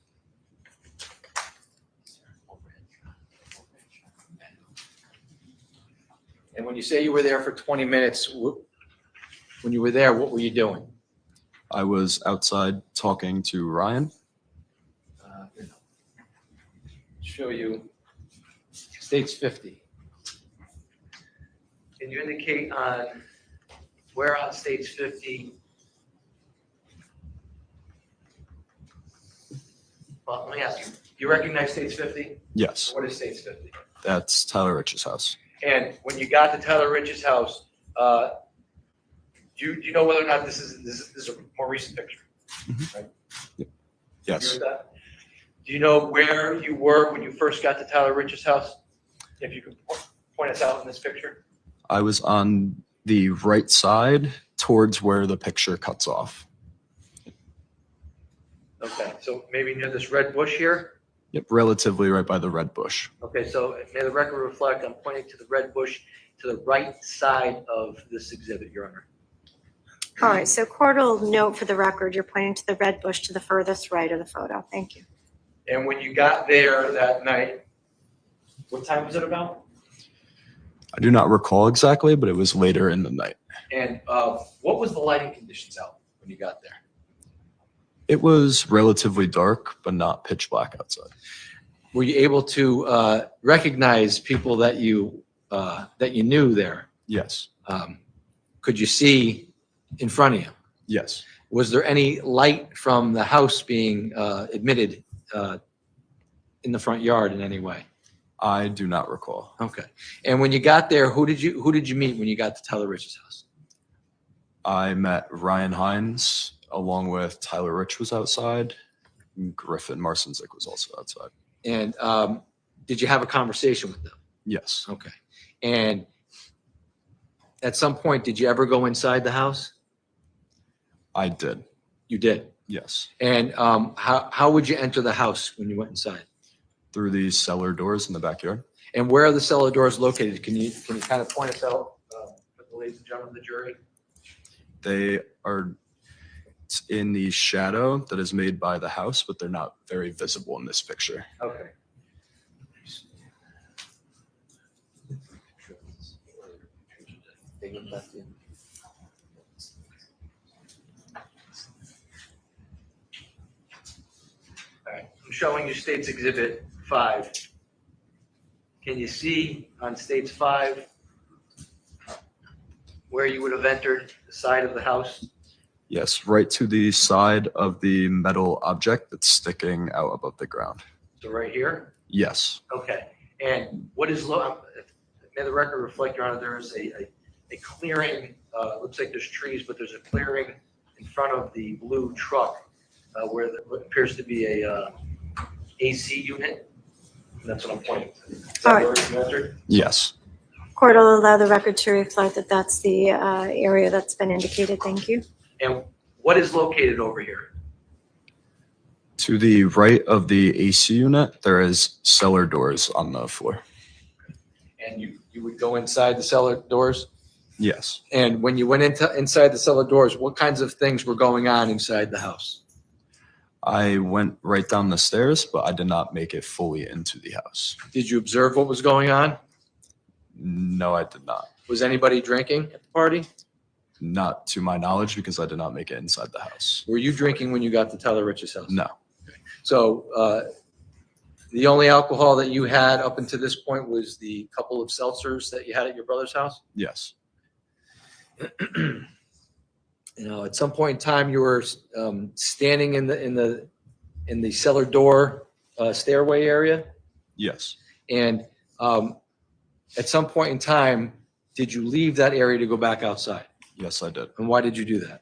And when you say you were there for 20 minutes, when you were there, what were you doing? I was outside talking to Ryan. Show you states 50. Can you indicate on where on states 50? Well, let me ask you, do you recognize states 50? Yes, What is states 50? that's Tyler Rich's house. And when you got to Tyler Rich's house, do you know whether or not this is a more recent picture? Right? You agree Yes, with that? Do you know where you were when you first got to Tyler Rich's house? If you could point us out in this picture. I was on the right side towards where the picture cuts off. Okay, so maybe near this red bush here? Yep, relatively right by the red bush. Okay, so may the record reflect, I'm pointing to the red bush to the right side of this exhibit, Your Honor. All right, so court will note for the record, you're pointing to the red bush to the furthest right of the photo. Thank you. And when you got there that night, what time was it about? I do not recall exactly, but it was later in the night. And what was the lighting conditions out when you got there? It was relatively dark, but not pitch black outside. Were you able to recognize people that you knew there? Yes, Could you see in front of you? yes, Was there any light from the house being admitted in the front yard in any way? I do not recall. Okay. And when you got there, who did you meet when you got to Tyler Rich's house? I met Ryan Hines along with Tyler Rich was outside. Griffin Marcinzik was also outside. And did you have a conversation with them? Yes, Okay. And at some point, did you ever go inside the house? I did. You did. Yes, And how would you enter the house when you went inside? through the cellar doors in the backyard. And where are the cellar doors located? Can you kind of point us out for the ladies and gentlemen of the jury? They are in the shadow that is made by the house, but they're not very visible in this picture. Okay. All right, I'm showing you States Exhibit 5. Can you see on States 5 where you would have entered the side of the house? Yes, right to the side of the metal object that's sticking out above the ground. So right here? Yes, Okay. And what is, may the record reflect, Your Honor, there is a clearing, looks like there's trees, but there's a clearing in front of the blue truck where what appears to be a AC unit. And that's what I'm pointing to. Is that All right. where you entered? yes. Court will allow the record to reflect that that's the area that's been indicated. Thank you. And what is located over here? To the right of the AC unit, there is cellar doors on the floor. And you would go inside the cellar doors? Yes, And when you went inside the cellar doors, what kinds of things were going on inside the house? I went right down the stairs, but I did not make it fully into the house. Did you observe what was going on? No, I did not. Was anybody drinking at the party? Not to my knowledge, because I did not make it inside the house. Were you drinking when you got to Tyler Rich's house? No, So the only alcohol that you had up until this point was the couple of seltzers that you had at your brother's house? yes, You know, at some point in time, you were standing in the cellar door stairway area, yes. and at some point in time, did you leave that area to go back outside? Yes, I did. And why did you do that?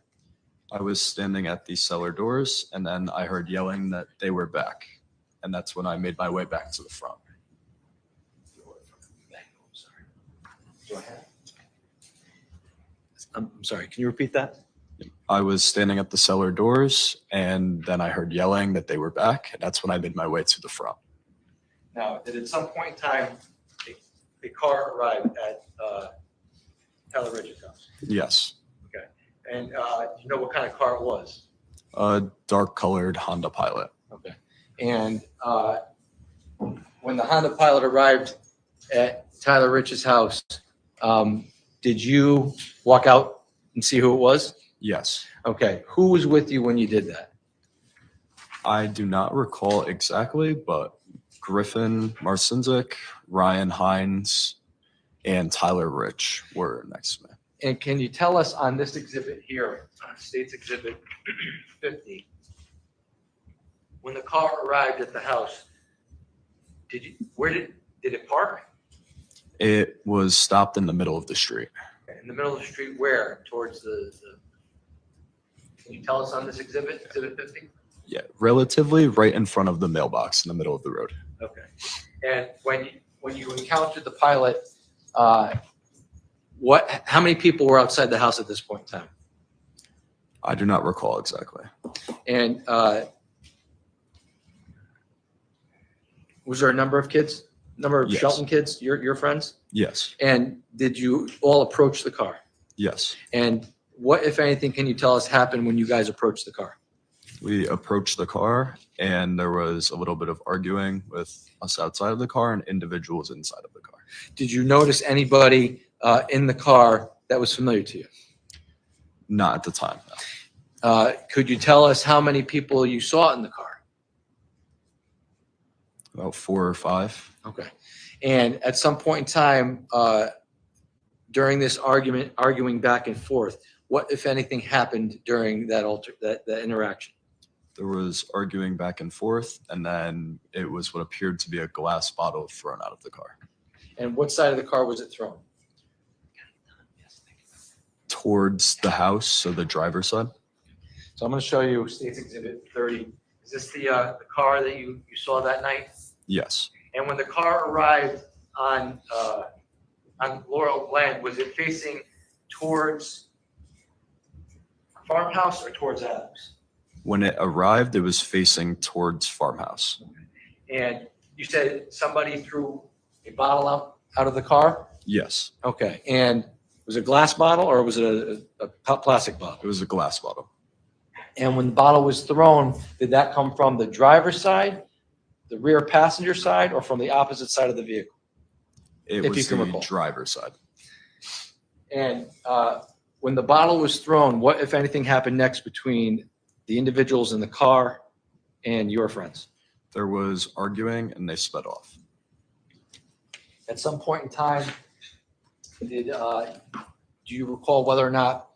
I was standing at the cellar doors, and then I heard yelling that they were back. And that's when I made my way back to the front. I'm sorry, can you repeat that? I was standing at the cellar doors, and then I heard yelling that they were back, and that's when I made my way to the front. Now, did at some point in time, a car arrived at Tyler Rich's house? Yes, And you know what kind of car it was? a dark-colored Honda Pilot. Okay. And when the Honda Pilot arrived at Tyler Rich's house, did you walk out and see who it was? Yes. Okay, who was with you when you did that? I do not recall exactly, but Griffin Marcinzik, Ryan Hines, and Tyler Rich were next to me. And can you tell us on this exhibit here, State's Exhibit 50, when the car arrived at the house, did it park? It was stopped in the middle of the street. In the middle of the street where? Towards the can you tell us on this exhibit, Exhibit 50? Yeah, relatively right in front of the mailbox in the middle of the road. Okay. And when you encountered the pilot, how many people were outside the house at this point in time? I do not recall exactly. And was there a number of kids? Number of Yes. Shelton kids, your friends? Yes. And did you all approach the car? Yes. And what, if anything, can you tell us happened when you guys approached the car? We approached the car and there was a little bit of arguing with us outside of the car and individuals inside of the car. Did you notice anybody in the car that was familiar to you? Not at the time. No. Could you tell us how many people you saw in the car? About 4 or 5. Okay. And at some point in time, during this arguing back and forth, what, if anything, happened during that interaction? There was arguing back and forth, and then it was what appeared to be a glass bottle thrown out of the car. And what side of the car was it thrown? Towards the house, so the driver's side. So I'm going to show you State's Exhibit 30. Is this the car that you saw that night? Yes. And when the car arrived on Laurel Glen, was it facing towards Farmhouse or towards Adams? When it arrived, it was facing towards Farmhouse. And you said somebody threw a bottle out of the car? Yes. Okay. And was it a glass bottle or was it a plastic bottle? It was a glass bottle. And when the bottle was thrown, did that come from the driver's side, the rear passenger side, or from the opposite side of the vehicle? It If you was can the recall. driver's side. And when the bottle was thrown, what, if anything, happened next between the individuals in the car and your friends? There was arguing and they sped off. At some point in time, do you recall whether or not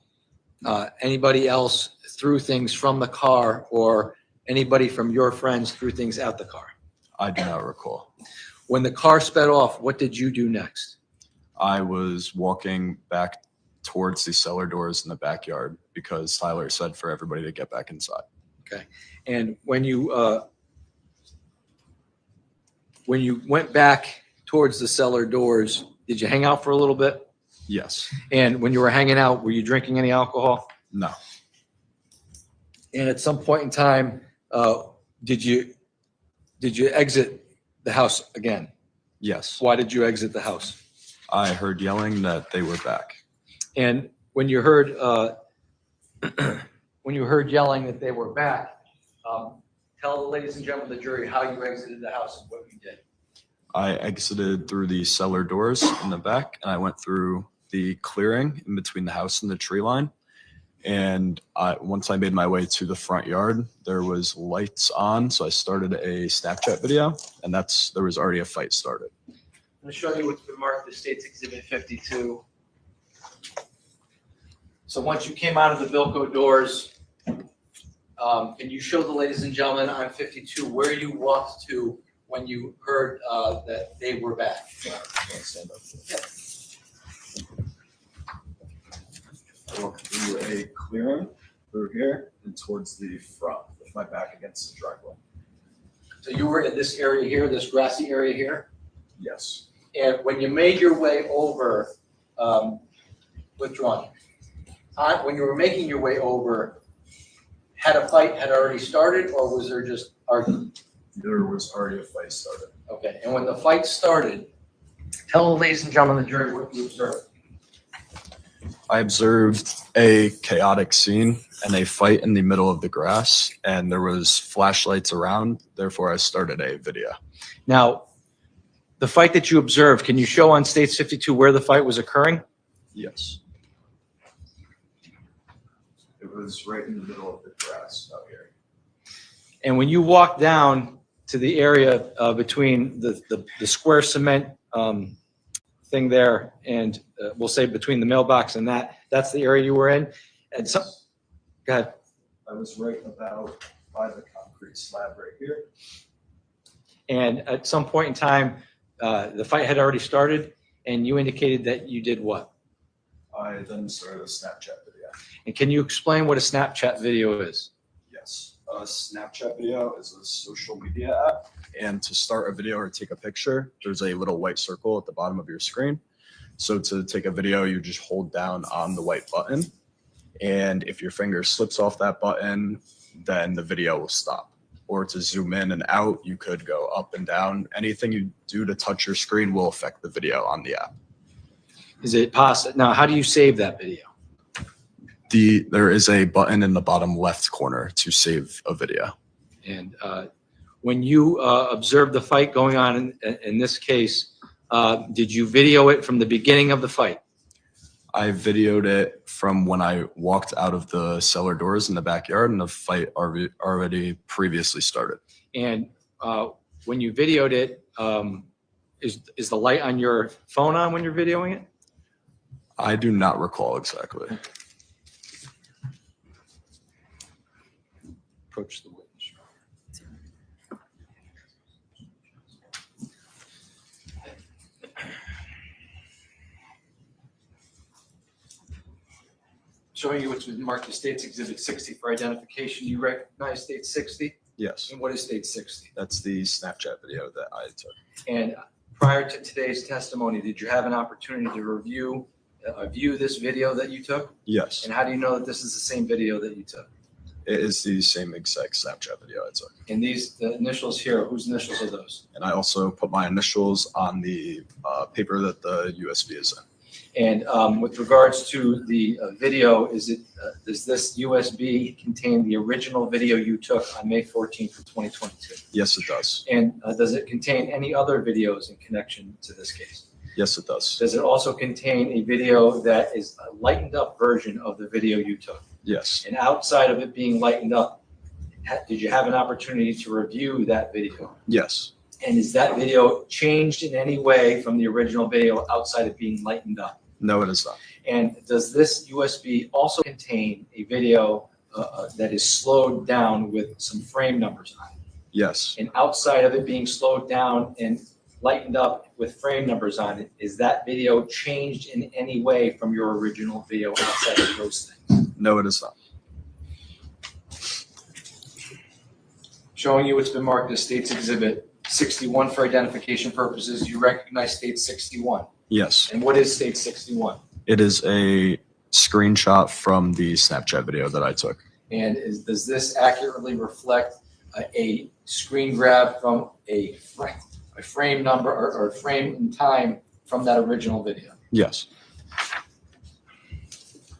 anybody else threw things from the car or anybody from your friends threw things out the car? I do not recall. When the car sped off, what did you do next? I was walking back towards the cellar doors in the backyard because Tyler said for everybody to get back inside. Okay. And when you went back towards the cellar doors, did you hang out for a little bit? Yes. And when you were hanging out, were you drinking any alcohol? No. And at some point in time, did you exit the house again? Yes. Why did you exit the house? I heard yelling that they were back. And when you heard yelling that they were back, tell the ladies and gentlemen of the jury how you exited the house and what you did. I exited through the cellar doors in the back and I went through the clearing in between the house and the tree line. And once I made my way to the front yard, there was lights on. So I started a Snapchat video and there was already a fight started. I'm going to show you what's been marked as State's Exhibit 52. So once you came out of the Bilko doors, can you show the ladies and gentlemen on 52 where you walked to when you heard that they were back? Stand up. I walked through a clearing through here and towards the front with my back against the driveway. So you were in this area here, this grassy area here? Yes. And when you made your way over, withdrawn, when you were making your way over, had a fight had already started or was there just argument? There was already a fight started. Okay, and when the fight started, tell the ladies and gentlemen of the jury what you observed. I observed a chaotic scene and a fight in the middle of the grass, and there was flashlights around. Therefore, I started a video. Now, the fight that you observed, can you show on States 52 where the fight was occurring? Yes. It was right in the middle of the grass out here. And when you walk down to the area between the square cement thing there, and we'll say between the mailbox and that's the area you were in. And so, go ahead. I was right about by the concrete slab right here. And at some point in time, the fight had already started, and you indicated that you did what? I then started a Snapchat video. And can you explain what a Snapchat video is? Yes, a Snapchat video is a social media app. And to start a video or take a picture, there's a little white circle at the bottom of your screen. So to take a video, you just hold down on the white button. And if your finger slips off that button, then the video will stop. Or to zoom in and out, you could go up and down. Anything you do to touch your screen will affect the video on the app. Is it possible? Now, how do you save that video? There is a button in the bottom left corner to save a video. And when you observed the fight going on in this case, did you video it from the beginning of the fight? I videoed it from when I walked out of the cellar doors in the backyard and the fight already previously started. And when you videoed it, is the light on your phone on when you're videoing it? I do not recall exactly. Approach the witness. Showing you what's been marked as State's Exhibit 60 for identification. You recognize State 60? Yes, And what is State 60? that's the Snapchat video that I took. And prior to today's testimony, did you have an opportunity to view this video that you took? Yes, And how do you know that this is the same video that you took? it is the same exact Snapchat video I took. And the initials here, whose initials are those? And I also put my initials on the paper that the USB is in. And with regards to the video, does this USB contain the original video you took on May 14th of 2022? Yes, it does. And does it contain any other videos in connection to this case? Yes, it does. Does it also contain a video that is a lightened up version of the video you took? Yes, And outside of it being lightened up, did you have an opportunity to review that video? yes, And is that video changed in any way from the original video outside of being lightened up? no, it is not. And does this USB also contain a video that is slowed down with some frame numbers on it? Yes, And outside of it being slowed down and lightened up with frame numbers on it, is that video changed in any way from your original video outside of those things? no, it is not. Showing you what's been marked as State's Exhibit 61 for identification purposes, you recognize State 61. Yes, And what is State 61? it is a screenshot from the Snapchat video that I took. And does this accurately reflect a screen grab from a frame number or frame in time from that original video? Yes,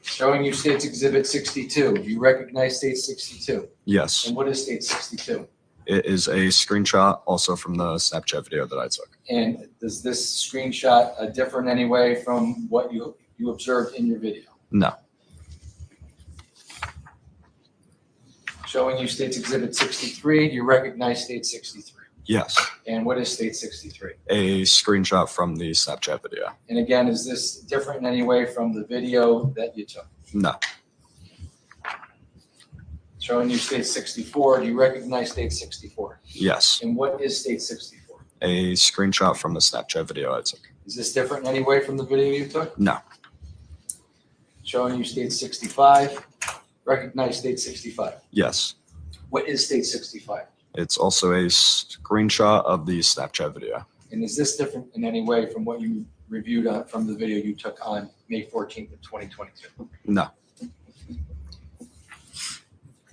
Showing you State's Exhibit 62. Do you recognize State 62? yes, And what is State 62? it is a screenshot also from the Snapchat video that I took. And does this screenshot differ in any way from what you observed in your video? No, Showing you State's Exhibit 63. Do you recognize State 63? yes, And what is State 63? a screenshot from the Snapchat video. And again, is this different in any way from the video that you took? No, Showing you State 64. Do you recognize State 64? yes, And what is State 64? a screenshot from the Snapchat video I took. Is this different in any way from the video you took? No, Showing you State 65. Recognize State 65. yes, What is State 65? it's also a screenshot of the Snapchat video. And is this different in any way from what you reviewed from the video you took on May 14th of 2022? No,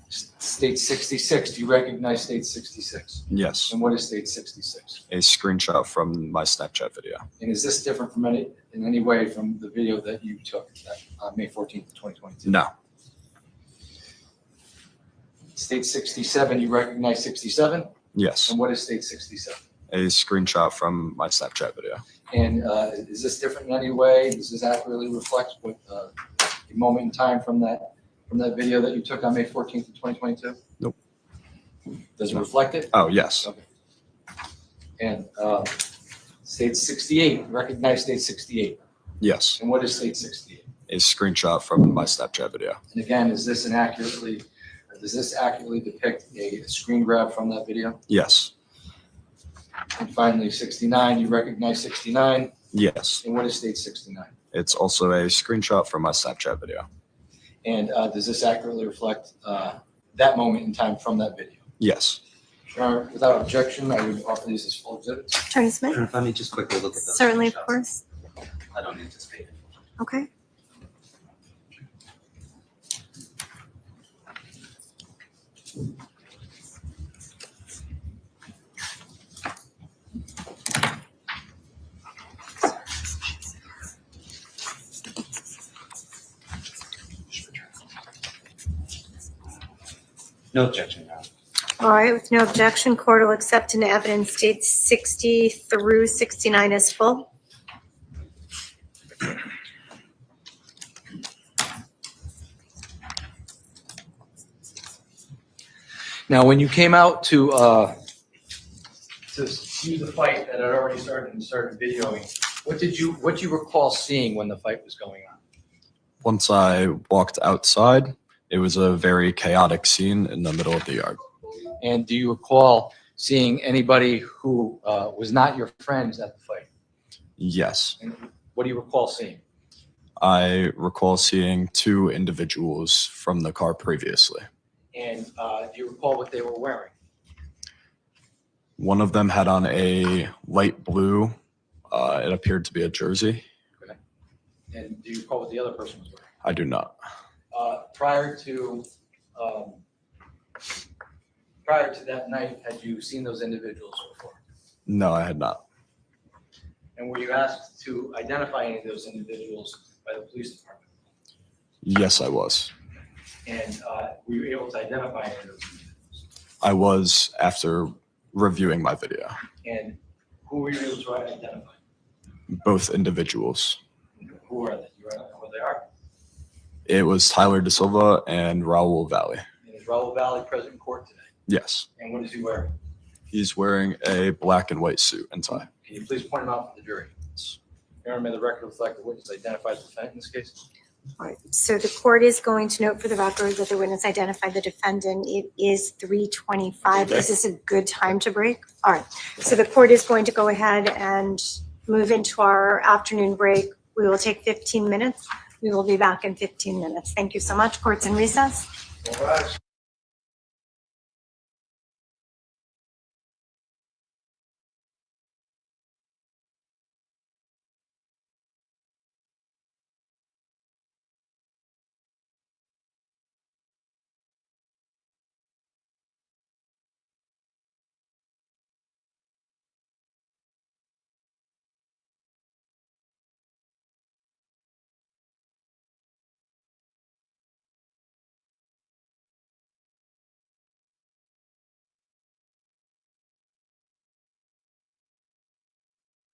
State 66. Do you recognize State 66? yes, And what is State 66? a screenshot from my Snapchat video. And is this different from in any way from the video that you took on May 14th of 2022? No, State 67. You recognize 67? yes, And what is State 67? a screenshot from my Snapchat video. And is this different in any way? Does this accurately reflect what a moment in time from that from that video that you took on May 14th of 2022? Nope. Does it reflect it? Oh, yes. Okay. And state 68, recognize state 68. Yes. And what is state 68? A screenshot from my Snapchat video. And again, does this accurately depict a screen grab from that video? Yes. And finally, 69, you recognize 69. Yes. And what is state 69? It's also a screenshot from my Snapchat video. And does this accurately reflect that moment in time from that video? Yes. Your Honor, without objection, I would offer these as full exhibits. Attorney Smith? Let me just quickly look at those. Certainly, of screenshots. course. I don't anticipate it. Okay. No objection, Your Honor. All right, with no objection, court will accept into evidence states 60 through 69 as full. Now, when you came out to see the fight that had already started and started videoing, what do you recall seeing when the fight was going on? Once I walked outside, it was a very chaotic scene in the middle of the yard. And do you recall seeing anybody who was not your friends at the fight? Yes. And what do you recall seeing? I recall seeing two individuals from the car previously. And do you recall what they were wearing? One of them had on a light blue, it appeared to be a jersey. And do you recall what the other person was wearing? I do not. Prior to that night, had you seen those individuals before? No, I had not. And were you asked to identify any of those individuals by the police department? Yes, I was. And were you able to identify any of those individuals? I was after reviewing my video. And who were you able to identify? Both individuals. Who are they? You know who they are? It was Tyler De Silva and Raul Valle. And is Raul Valle present in court today? Yes. And what is he wearing? He's wearing a black and white suit and tie. Can you please point him out for the jury? Your Honor, may the record reflect the witness identified the defendant in this case? All right, so the court is going to note for the record that the witness identified the defendant. It is 3:25. Is this a good time to break? All right, so the court is going to go ahead and move into our afternoon break. We will take 15 minutes. We will be back in 15 minutes. Thank you so much. Court's in recess. All right.